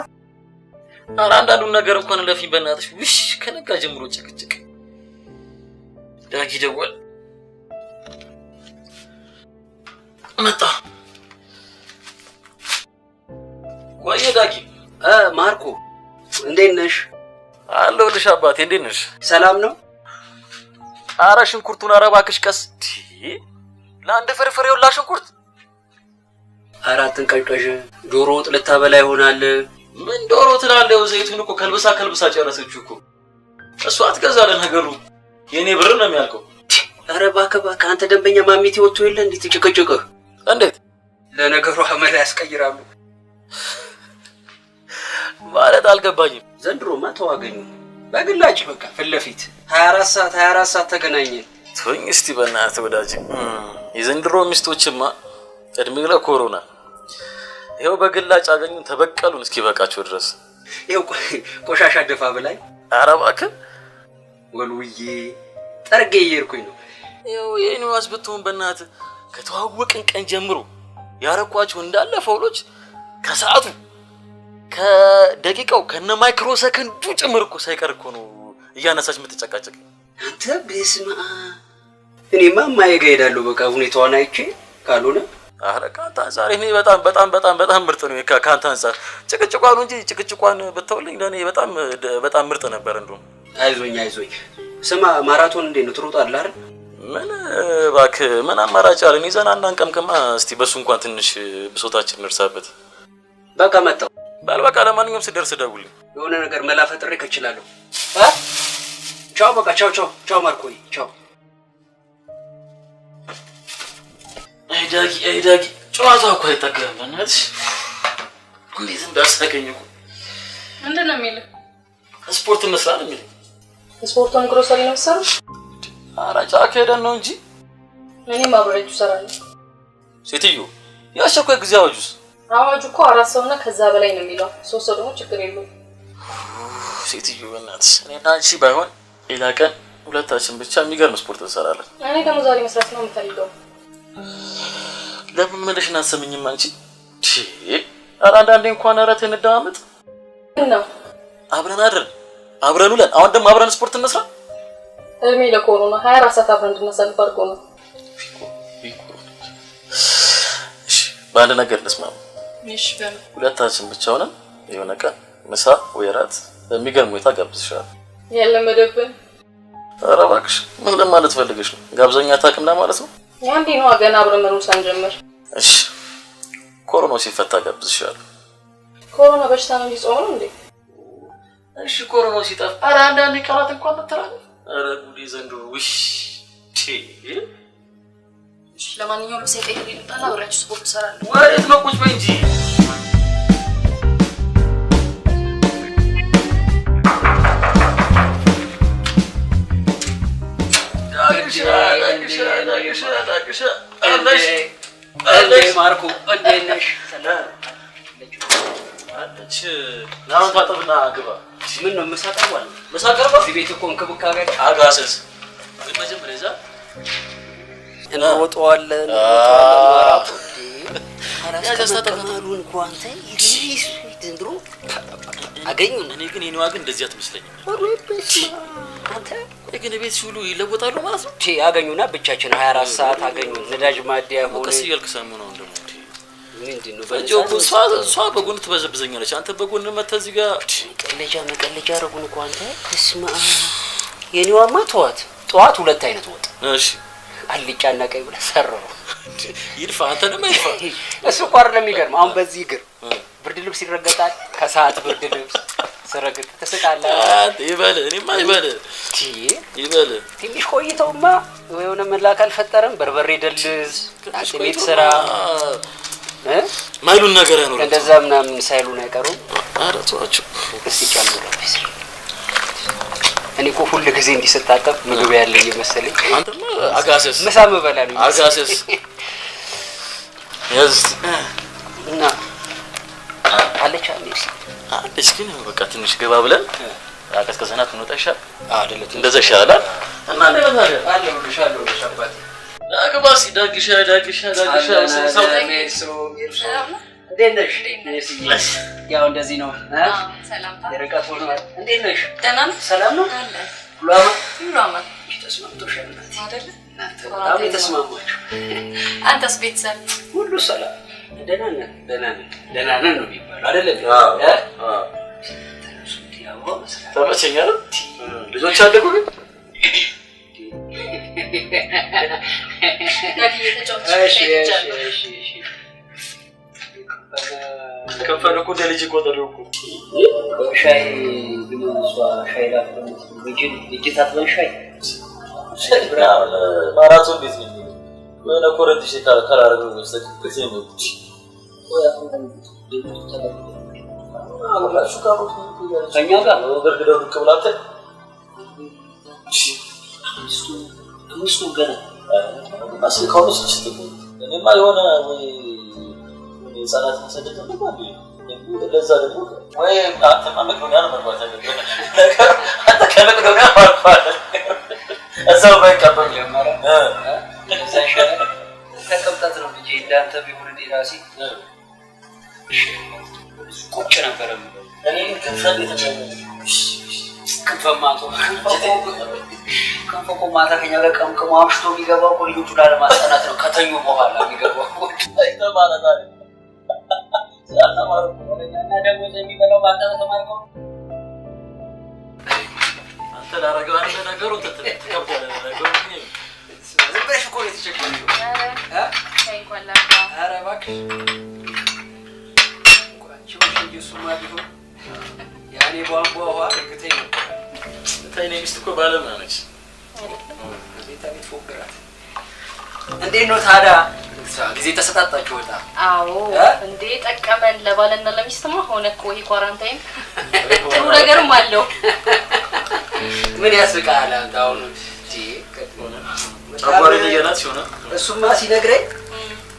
አንዳንዱን ነገር እንኳን ለፊ በእናትሽ ውሽ ከነጋ ጀምሮ ጭቅጭቅ ዳጊ ደወል መጣ ወይ ዳጊ ማርኮ እንዴት ነሽ አለሁልሽ አባቴ እንዴት ነሽ ሰላም ነው ኧረ ሽንኩርቱን ኧረ እባክሽ ቀስ ለአንድ ፍርፍር ይውላ ሽንኩርት አራትን ቀልቀሽ ዶሮ ወጥ ልታበላ ይሆናል ምን ዶሮ ትላለህ ዘይቱን እኮ ከልብሳ ጨረሰችው እኮ እሷ አትገዛለን ነገሩ የኔ ብር ነው የሚያልቀው ኧረ እባክህ አንተ ደንበኛ ማሚቴ ወጥቶ የለ እንዴት ጭቅጭቅህ እንዴት ለነገሩ አመል ያስቀይራሉ ማለት አልገባኝም ዘንድሮማ ተዋገኙ በግላጭ በቃ ፍለፊት 24 ሰዓት ተገናኘን ተወኝ እስቲ በእናትህ ወዳጅ የዘንድሮ ሚስቶችማ እድሜ ለኮሮና ይሄው በግላጭ አገኙን ተበቀሉን እስኪ በቃቸው ድረስ ይሄው ቆሻሻ ደፋ በላይ ኧረ እባክህ ወልውዬ ጠርጌ እየርኩኝ ነው ይሄው የኔዋስ ብትሆን በእናትህ ከተዋወቅን ቀን ጀምሮ ያረኳቸው እንዳለ ፈውሎች ከሰዓቱ ከደቂቃው ከነ ማይክሮ ሰከንዱ ጭምር እኮ ሳይቀር እኮ ነው እያነሳች የምትጨቃጨቅ አንተ በስማ እኔማ ማየጋ ሄዳለሁ በቃ ሁኔታዋን አይቼ ካልሆነ አረካታ ዛሬ እኔ በጣም ምርጥ ነው ካንተ አንፃር ጭቅጭቋን እንጂ ጭቅጭቋን በተወልኝ ለኔ በጣም ምርጥ ነበር እንደው አይዞኝ ስማ ማራቶን እንዴት ነው ትሮጣለህ አይደል ምን እባክህ ምን አማራጭ አለ እኔ ዘና አንቀምቅማ እስቲ በሱ እንኳን ትንሽ ብሶታችን እንርሳበት በቃ መጣው በቃ ለማንኛውም ስደርስ ደውልኝ የሆነ ነገር መላፈጥሬ ከችላለሁ ቻው በቃ ቻው ማርኮይ ቻው አይዳጊ ጨዋታው እኮ አይጠገብም በእናትሽ እንዴት እንዳሳቀኝ እኮ ምንድን ነው የሚለው ስፖርት መስራት ነው የሚለው ስፖርቱን ግሮሰሪ ነው ሰሩ አራጫ ከሄደን ነው እንጂ እኔም አብሬያችሁ እሰራለሁ ሴትዮ ያሸኳይ ጊዜ አዋጁ እኮ 4 ሰውና ከዛ በላይ ነው የሚለው 3 ሰው ደግሞ ችግር የለውም ሴትዮ በእናትሽ እኔና አንቺ ባይሆን ሌላ ቀን ሁለታችን ብቻ የሚገርም ስፖርት እንሰራለን እኔ ደግሞ ዛሬ መስራት ነው የምፈልገው ለምን መለሽና አሰምኝም አንቺ አንዳንዴ እንኳን አራት እንደማመጥ ነው አብረን ውለን አሁን ደግሞ አብረን ስፖርት እንስራ እድሜ ለኮሮና 24 ሰዓት አብረን እንድናሳልፍ አድርጎ ነው እሺ ባንድ ነገር እንስማማ እሺ ሁለታችን ብቻ ሆነን የሆነ ቀን ምሳ ወይ እራት በሚገርም ሁኔታ ጋብዝሻለሁ ያለመደብን ኧረ እባክሽ ምን ለማለት ፈልገሽ ነው ጋብዘኛ ታውቅም ማለት ነው ያንዴ ነው ገና አብረን መኖር ሳንጀምር እሺ ኮሮና ሲፈታ ጋብዝሻለሁ ኮሮና በሽታ ነው ሊጾም ነው እንዴ እሺ ኮሮና ሲጠፋ ኧረ አንዳንዴ ቀናት እንኳን ተራለ ኧረ ጉዲ ዘንድሮ ውሽ እሺ ለማንኛውም ለሰይጣን ይልጣና አብራችሁ ስፖርት ሰራለሁ ወሬት ነው ቁጭ በይ እንጂ እንዴ ማርኩ እንዴት ነሽ? አንቺ ናውን ታጠብና ግባ። ምን ነው መሳቀርባል? መሳቀርባ እዚህ ቤት እኮ እንክብካቤ አጋሰስ ግን መጀመሪያ እዛ እንሮጠዋለን ወራቱ ያስተካከሉን እንኳን ተይ ድንድሮ አገኙን። እኔ ግን የኔዋ ግን እንደዚህ አትመስለኝም። አንተ ግን ቤት ሲውሉ ይለወጣሉ ማለት ነው። አገኙና ብቻችን 24 ሰዓት አገኙን። ነዳጅ ማደያ ሆነ ቀስ እያልክ ሰሞኑ ነው እንደሞ ምንድነው እሷ በጎን ትበዘብዘኛለች። አንተ በጎን መተህ እዚህ ጋር መቀለጃ አረጉን እኮ አንተ እስማ የኔዋማ ጠዋት ሁለት አይነት ወጥ እሺ አልጫና ቀይ ብለህ ሰራው ይልፋ አንተ ደግሞ ይልፋ እሱ እኮ አይደለም የሚገርም። አሁን በዚህ እግር ብርድ ልብስ ይረገጣል። ከሰዓት ብርድ ልብስ ስረግጥ ትስቃለህ። ይበል እኔማ ይበል ትንሽ ቆይተውማ የሆነ መላክ አልፈጠረም። በርበሬ ደልዝ ቤት ስራ ማይሉን ነገር አይኖርም። እንደዛ ምናምን ሳይሉን አይቀሩም። ኧረ ተዋቸው እስቲ ጨምረው። እኔ እኮ ሁሉ ጊዜ እንዲሰጣጠፍ ምግብ ያለኝ መሰለኝ። አንተማ አጋሰስ ምሳ መበላ ነው አጋሰስ ያዝ እና አለች ግን በቃ ትንሽ ገባ ብለን አቀዝቅዘናት እንወጣ ይሻል አይደለም? እንደዛ ይሻላል። እና እንደዛ አለሁ ሻባት አገባሲ ዳግሻ ሰው እንዴት ነሽ? ያው እንደዚህ ነው። ሰላምታ የርቀት ሆኗል። እንዴት ነሽ? ደህና ነሽ? ሰላም ነው አለ ሁሉ አማን ተስማምቶሻል አይደለ? በጣም የተስማማችሁ። አንተስ ቤተሰብ ሁሉ ሰላም? ደህና ነን ነው የሚባለው አይደለ? ተመቸኝ አይደል? ልጆች አደጉ ግን ከፈለ እኮ ልጅ ቆጠሩ እኮ ሻይ ሻይ ታጥበን ሻይ ማራቶን ቤት ነው ወይኔ ኮረንቲሽ ካራረገ ወሰድኩት ነው አላችሁ ካሩት ከኛ ጋር ወርግደው ከብላተ እሱ ገና አስልካው ነው እኔማ የሆነ ወይ ሰላት መሰደድ ነው ማለት ነው። ለዛ ደግሞ ወይ አንተ ማመክሮኛ ነው ማለት ነው። አንተ ከመክሮኛ ማለት እዛው ባይቀበል ያማራ እዛ ይሻላል። ተቀምጣት ነው እንጂ እንዳንተ ቢሆን ዲራሲ ቁጭ ነበር። እኔ ከፈል የተጀመረ ከፈማቶ ከፈቆ ማታ ከኛ ጋር ቀምቀም አምሽቶ የሚገባው እኮ ልጆቹ ላለማስጠናት ነው። ከተኙ በኋላ የሚገባው አይተማራታ ያተማሩ እና ደግሞ የሚበላው ባንተ ተማርከው አንተ ላረጋው አንተ ነገሩ ተከብዳለ ነገሩ ግን ዝምብለሽ እኮ ነው የተቸገረው። እንኳን ኧረ እባክሽ እንኳን እሱማ ቢሆን ያኔ ቧንቧ ውሃ እርግጠኝ ነበር። ታይኔ ሚስት እኮ ባለሙያ ነች። ቤት ፎግራት እንዴት ነው ታዲያ? ጊዜ ተሰጣጣችሁ ወጣ? አዎ እንዴ ጠቀመን። ለባልና ለሚስትማ ሆነ እኮ ይሄ ኳራንታይን ጥሩ ነገርም አለው። ምን ያስቃል አንተ አሁን አባሪ ለያላት ሲሆነ እሱማ ሲነግረኝ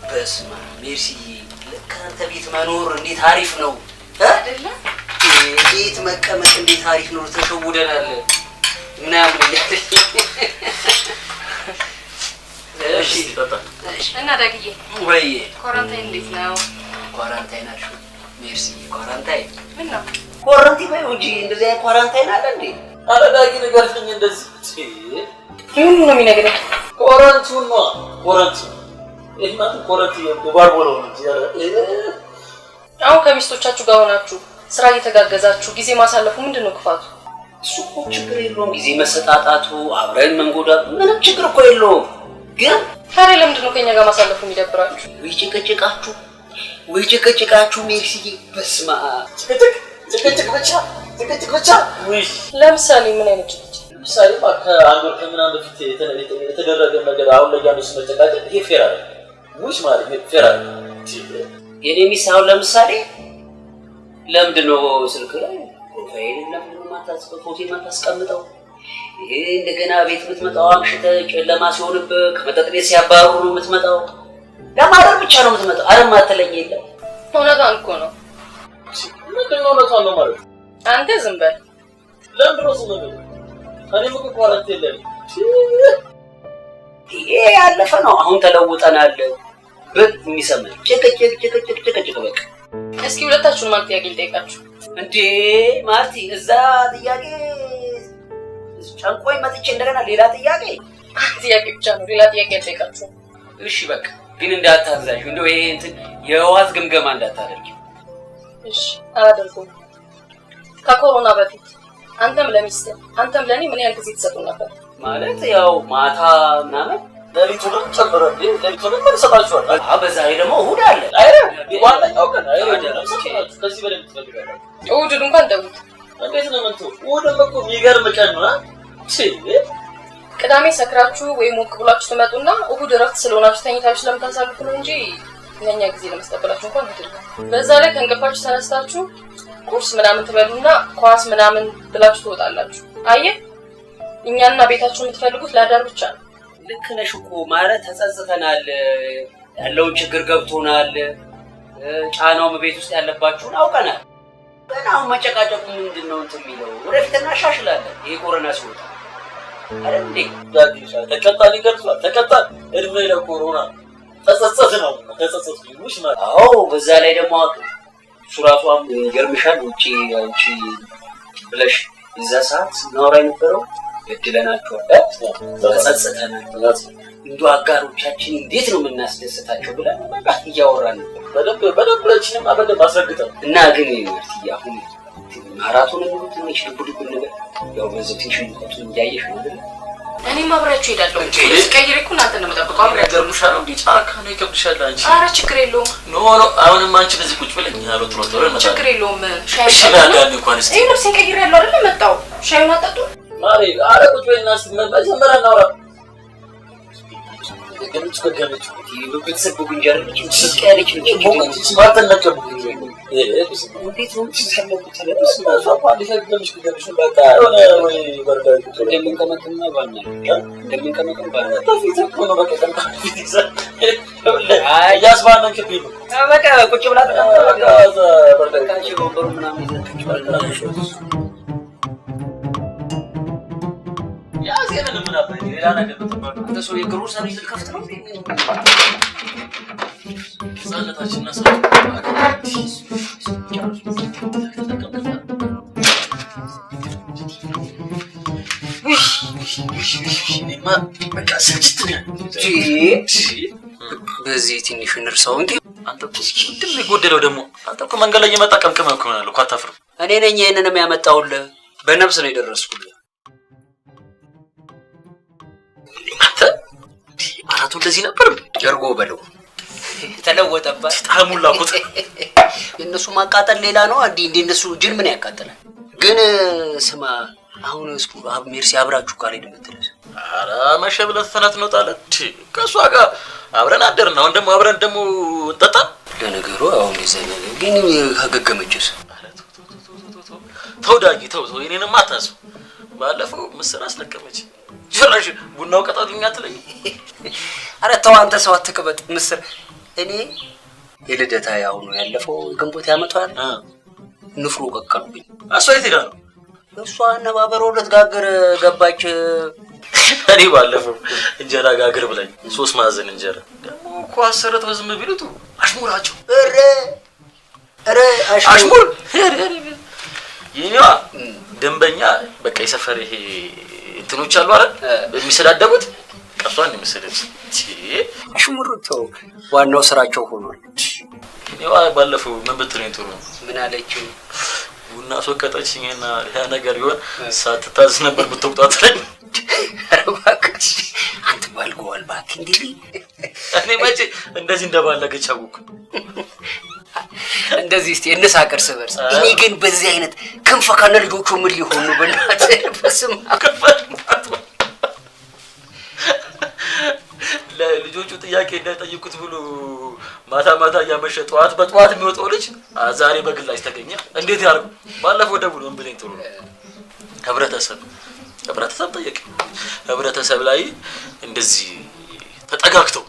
በስማ ሜርሲ ለካንተ ቤት መኖር እንዴት አሪፍ ነው አይደለ? ቤት መቀመጥ እንዴት አሪፍ ነው። ተሸውደናል ምናምን እያለኝ እሺ እና ደግዬ ወይ ኳራንታይን እንዴት ነው? ኳራንታይን አልሽው ሜርሲ ኳራንታይን ምን ነው ኳራንታይን ባይሆን እንጂ እንደዚህ ኳራንታይን አለ እንዴ? አረ ዳጊ ንገርልኝ እንደዚህ ምን ነው የሚነግረኝ? ኮረንቱን ነው ኮረንቱ እማት ኮረንቱ የባርቦሎ ነው ያረ አሁን ከሚስቶቻችሁ ጋር ሆናችሁ ስራ እየተጋገዛችሁ ጊዜ ማሳለፉ ምንድነው ክፋቱ? እሱ እኮ ችግር የለውም። ጊዜ መሰጣጣቱ አብረን መንጎዳቱ ምንም ችግር እኮ የለውም። ግን ታዲያ ለምንድነው ከኛ ጋር ማሳለፉ የሚደብራችሁ? ወይ ጭቅጭቃችሁ ሜርሲዬ በስማ ጭቅጭቅ ብቻ ወይ ለምሳሌ ምን አይነት ጭቅጭቅ? ለምሳሌ ከአንድ ወር ከምናምን በፊት የተደረገ ነገር አሁን ላይ ያለው መጨቃጨቅ ይሄ ፌር አይደል? ውሽ ማለት ፌር አይደል? የኔ ሚስት አሁን ለምሳሌ ለምንድነው ስልክ ላይ ፕሮፋይል ለምንድነው ፎቶ የማታስቀምጠው? ይሄ እንደገና ቤት የምትመጣው አምሽተህ ጨለማ ሲሆንብህ ከመጠጥ ቤት ሲያባሩ ነው የምትመጣው። ለማደር ብቻ ነው የምትመጣው። አረም አትለኝ የለም። እውነቷን እኮ ነው። ምንድን ነው እውነቷን ነው ማለት? አንተ ዝም በል። ለምንድን ነው ዝም በል? እኔም እኮ ኳራንት የለኝም። ይሄ ያለፈ ነው። አሁን ተለውጠናል። የሚሰማኝ ጭቅጭቅ በቃ። እስኪ ሁለታችሁን ማን ጥያቄ ልጠይቃችሁ? እንዴ ማርቲ፣ እዛ ጥያቄ ጨንቆኝ መጥቼ እንደገና ሌላ ጥያቄ ብቻ ነው፣ ሌላ ጥያቄ ልጠይቃችሁ። እሺ በቃ ግን እንዳታዛዥ፣ እንደው ይሄ እንትን የዋዝ ግምገማ እንዳታደርጊ። እሺ አላደርኩም። ከኮሮና በፊት አንተም ለሚስትህ አንተም ለኔ ምን ያህል ጊዜ ትሰጡ ነበር? ማለት ያው ማታ ምናምን ለሊቱንም ጨምረን ለሊቱንም እንሰጣችኋል። በዛ ላይ ደግሞ እሑድ አለ። ዋናው ቀን ከዚህ በላይ ትፈልጋለህ? እሑድን እንኳን ተውት። እንዴት ነው ምንቱ? እሑድም እኮ የሚገርም ቀን ነው። ቅዳሜ ሰክራችሁ ወይ ሞቅ ብላችሁ ትመጡና እሑድ እረፍት ስለሆናችሁ ተኝታችሁ ስለምታሳልፉ ነው እንጂ ለኛ ጊዜ ለመስጠበላችሁ እንኳን አይደለም። በዛ ላይ ከእንቅልፋችሁ ተነስታችሁ ቁርስ ምናምን ትበሉና ኳስ ምናምን ብላችሁ ትወጣላችሁ። አየህ እኛና ቤታችሁ የምትፈልጉት ለአዳር ብቻ ነው። ልክ ነሽ እኮ ማለት ተጸጽተናል፣ ያለውን ችግር ገብቶናል፣ ጫናውም ቤት ውስጥ ያለባችሁን አውቀናል። ግን አሁን መጨቃጨቁ ምንድነው እንትን የሚለው? ወደፊት እናሻሽላለን። ይሄ ኮሮና ሲወጣ አረንዴ ተቀጣን ይገልጿል። ተቀጣን እድሜ ለኮሮና ተጸጸት ነው ተጸጸት ይሙሽ ማለት። አዎ በዛ ላይ ደግሞ ሱራቷም ይገርምሻል። ውጪ አንቺ ብለሽ እዛ ሰዓት ስናወራ የነበረው እድለናቸዋል፣ ተጸጽተናል። እንዱ አጋሮቻችን እንዴት ነው የምናስደስታቸው ብለን በቃ እያወራን ነበር። በደንብ ለችንም አበደም አስረግጠን እና ግን ማርትዬ አሁን ማራቶን ነው ትንሽ ልብ ነገር ያው በዚህ ትንሽ ሙቀቱ እንዳየሽ ነው አይደል? እኔም አብራችሁ ሄዳለሁ። ቀይሬ እኮ እናንተ ነው የምጠብቀው። አብራችሁ ገርሙሻል እንዴ? ጫካ ነው ይከብድሻል አንቺ። ኧረ ችግር የለውም። ኖ አሁንም አንቺ በዚህ ቁጭ ብለኝ ያለው ጥሩ ነው። ችግር የለውም። ሻይ ሻጋን እንኳን እስቲ ይሄ ልብሴን ቀይሬያለሁ አይደል? መጣው ሻዩን አጠጡ ማሪ። ኧረ ቁጭ በይና እስቲ መጀመሪያ እናውራ። ገምቹ ከገምቹ ቤተሰብ ጉንጃር ልጅ ሲቀያለች ልጅ ስማርት ነከቡ እንዴት ነው ተሰለቁ ተለብስ ማሷ አዲስ ገምቹ ከገምቹ በቃ ሆነ ወይ በርዳይ ቁጭ እንደምንቀመጥና ባና እንደምንቀመጥና ባና ተፊት እኮ ነው በቃ ፊት ይዘን ያስባናን ከቢሉ በቃ ቁጭ ብላ በቃ በርዳይ ወንበሩ ምናምን ይዘጥቻለሁ። ያዘነን ምን አባይ ሌላ ነገር ተባለ። አንተ ሰው የግሮሰሪ ልከፍት ነው ሰነታችንና ሰው በዚህ ትንሽ እንርሳው እንዴ? አንተ እኮ ምንድን ነው የጎደለው ደግሞ? አንተ እኮ መንገድ ላይ እየመጣ ቀምቀም እኮ ነው እኮ አታፍርም? እኔ ነኝ ይሄንንም ያመጣውልህ። በነፍስ ነው የደረስኩልህ። አራቱ እንደዚህ ነበር ጀርጎ በለው ተለወጠባት። ታሙላ ቁጥ የነሱ ማቃጠል ሌላ ነው። እንዴ እነሱ ጅን ምን ያቃጠላል? ግን ስማ አሁን እስኩ ሜርሲ አብራችሁ ጋር ሄድ የምትለስ ኧረ መሸ ብለህ ተናት እንወጣለን። ከእሷ ጋር አብረን አደርን። አሁን ደግሞ አብረን ደግሞ እንጠጣ። ለነገሩ አሁን ይዘኛል ግን ከገገመችስ ተው ዳጊ ተው እኔንም አታስብ። ባለፈው ምስር አስለቀመች ጭራሽ ቡናው ቀጣልኛ አትለኝ። ኧረ ተው አንተ ሰው አትቀበጥ። ምስር እኔ የልደታ ያው ነው ያለፈው ግንቦት ያመጣል ንፍሮ ቀቀሉብኝ። እሷ የት ሄዳ ነው? እሷ አነባበሮ ልትጋግር ገባች። እኔ ባለፈው እንጀራ ጋግር ብላኝ 3 ማዕዘን እንጀራ ደግሞ እኮ አሰረተው ዝም ቢሉት አሽሙራቸው ኧረ አሽሙር ይሄዋ ደንበኛ በቃ የሰፈር ይሄ እንትኖች አሉ አይደል የሚሰዳደቡት ቀሷን የሚሰደብስ አሽሙር ተው ዋናው ስራቸው ሆኗል። ይሄዋ ባለፈው ምን ብትለኝ ጥሩ ነው? ምን አለችው? ቡና አስወቀጠችኝና ያ ነገር ቢሆን ሳትታዝ ነበር ብትወጣት ላይ አረባክሽ አንተ ባልጓል ባክ እንዴ እኔ መቼ እንደዚህ እንደባለገች አውኩ። እንደዚህ እስቲ እንሳቀር ሰበርስ። እኔ ግን በዚህ አይነት ክንፈ ካለ ልጆቹ ምን ሊሆኑ በእናትህ በስም ለልጆቹ ጥያቄ እንዳይጠይቁት ብሎ ማታ ማታ ያመሸ ጠዋት በጠዋት የሚወጣው ልጅ ዛሬ በግላጭ ተገኘ። እንዴት ያርጉ? ባለፈው ደውሎ ምን ብለኝ ጥሩ ነው ህብረተሰብ ጠየቅ። ህብረተሰብ ላይ እንደዚህ ተጠጋግተው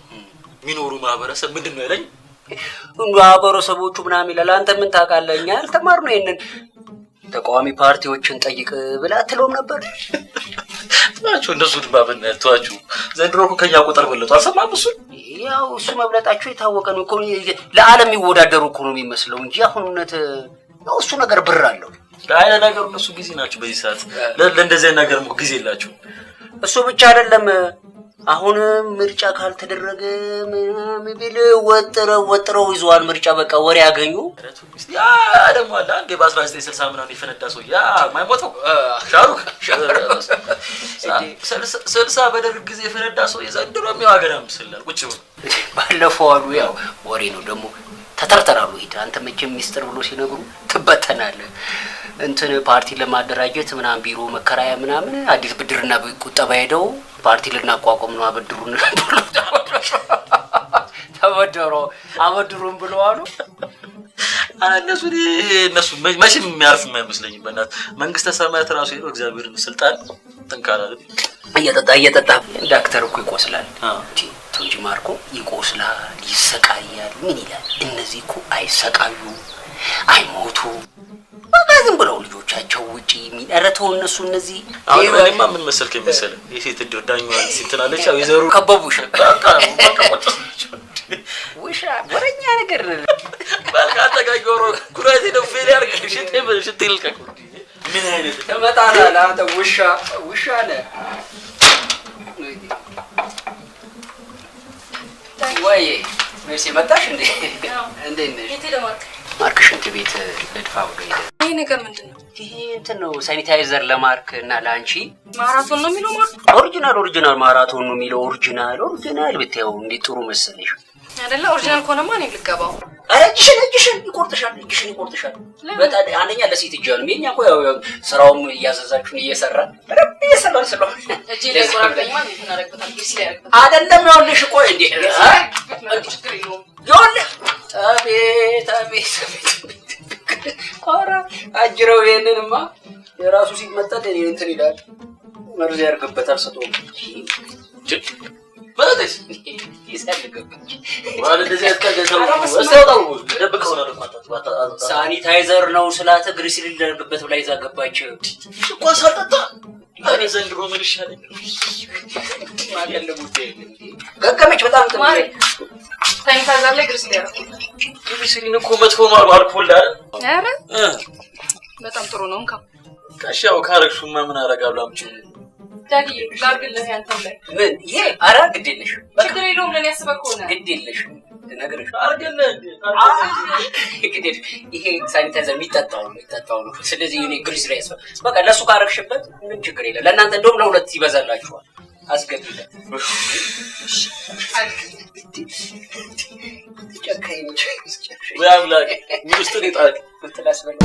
የሚኖሩ ማህበረሰብ ምንድነው ያለኝ? ማህበረሰቦቹ ምናምን ይላል። አንተ ምን ታውቃለህ? እኛ አልተማርነው ይሄንን። ተቃዋሚ ፓርቲዎችን ጠይቅ ብላ አትለውም ነበር? ናቸው እነሱ ድባብና ተዋችሁ። ዘንድሮ እኮ ከኛ ቁጥር በለጡ። አልሰማም እሱ ያው እሱ መብለጣቸው የታወቀ ነው እኮ። ለዓለም ይወዳደሩ እኮ ነው የሚመስለው እንጂ አሁን እውነት ነው እሱ ነገር ብር አለው። አይ ነገሩ እነሱ ጊዜ ናቸው በዚህ ሰዓት። ለእንደዚህ ነገር ሞ ጊዜ የላቸው። እሱ ብቻ አይደለም አሁን ምርጫ ካልተደረገ ምናምን ቢል ወጥረው ይዘዋል። ምርጫ በቃ ወሬ ያገኙ። ያ ደግሞ አለ አንዴ በ1960 ምናምን የፈነዳ ሰው ያ ማይሞተው ሻሩክ 60 በደርግ ጊዜ የፈነዳ ሰው የዘንድሮ የሚዋገራ ምስላል ቁጭ ብሎ ባለፈው አሉ። ያው ወሬ ነው ደግሞ ተተርተራሉ። ሂድ አንተ መቼም ሚስጥር ብሎ ሲነግሩ ትበተናለህ። እንትን ፓርቲ ለማደራጀት ምናምን ቢሮ መከራያ ምናምን አዲስ ብድርና ቁጠባ ሄደው ፓርቲ ልናቋቋም ነው አበድሩን ተበደሮ አበድሩን ብለው አሉ። እነሱ መቼም የሚያርፍ የማይመስለኝም። በእናትህ መንግስተ ሰማያት ራሱ ሄዶ እግዚአብሔርን ስልጣን ተንካላል። እየጠጣ ዳክተር እኮ ይቆስላል እንጂ ማርኮ ይቆስላል፣ ይሰቃያል። ምን ይላል? እነዚህ እኮ አይሰቃዩ አይሞቱ በቃ ዝም ብለው ልጆቻቸው ውጪ የሚደረተው እነሱ እነዚህ አይማ ምን መሰልከ መሰለ የሴት እድር ዳኛዋን ሲትናለች ያው የዘሩ ከበቡሽ በቃ ውሻ ወረኛ ነገር ባልካ ተጋግሮ ኩራቴ ነው ፌል ያርክ ሽቴ ይልቀቅ። ምን አይነት ተመጣጣ ለአንተ ውሻ ነህ ወይ? መቼ መጣሽ እንዴ? እንዴት ነሽ? ማርክ ሽንት ቤት ልድፋ ብሎ ሄደ። ይሄ ነገር ምንድነው? ይሄ እንትን ነው ሳኒታይዘር ለማርክ እና ላንቺ ማራቶን ነው የሚለው ማለት ኦሪጂናል ማራቶን ነው የሚለው። ኦሪጂናል ብታየው እንዴት ጥሩ መሰለሽ አይደለ? ኦሪጂናል ከሆነማ እኔ ልገባው። አረ እጅሽን ይቆርጥሻል። በጣም አንደኛ ለሴት እጅ ነው። የኛ እኮ ያው ስራውም እያዘዛችሁን እየሰራ ረብ እየሰራን ስለሆነ እጄ ላይ ቆራርጠኝማ እንትን አደረግበታል። ቢስ ላይ አደረግበታል አይደለም ያውልሽ እኮ እንዴ ይኸውልህ አቤት ኧረ አጅረው ይሄንንማ የራሱ ሲመጣ እንትን ይላል። መርዝ ያርግበታል ሰጥቶ በለስ ይሰልግበት ማለት እንደዚህ ያስቀደሰው ወሰደው ደብቀው ነው ማለት ሳኒታይዘር ነው ስላተ ግሪሲል ይደረግበት ብላ ይዛ ገባች እኮ ሰጠጣ አሬ ዘንድሮ ምን ይሻለኝ ማለሙት ገገመች በጣም ማሪ ሳኒታይዘር ላይ ግሪሲል ያደርጉ ግሪሲል እኮ መጥፎ ነው አልኮል አይደል? አረ በጣም ጥሩ ነው። እንካ ካሻው ካረግሹማ ምን አረጋለሁ? አምጪ ዳጊ ጋርግልህ ያንተም ላይ ምን ይሄ አራ ግዴለሽ ችግር የለውም። ለኔ ያስበከው ነው ግዴለሽ ነገርሽ አርገለህ ግዴለሽ። ይሄ ሳኒታይዘር የሚጠጣው ነው። ስለዚህ እኔ ግሪስ ላይ ያስፈ በቃ ለሱ ካረግሽበት ምን ችግር የለም። ለእናንተ እንደውም ለሁለት ይበዛላችኋል። አስገቢለት ጨካኝ ወይ አምላክ ውስጥ ይጣል ትላስበለ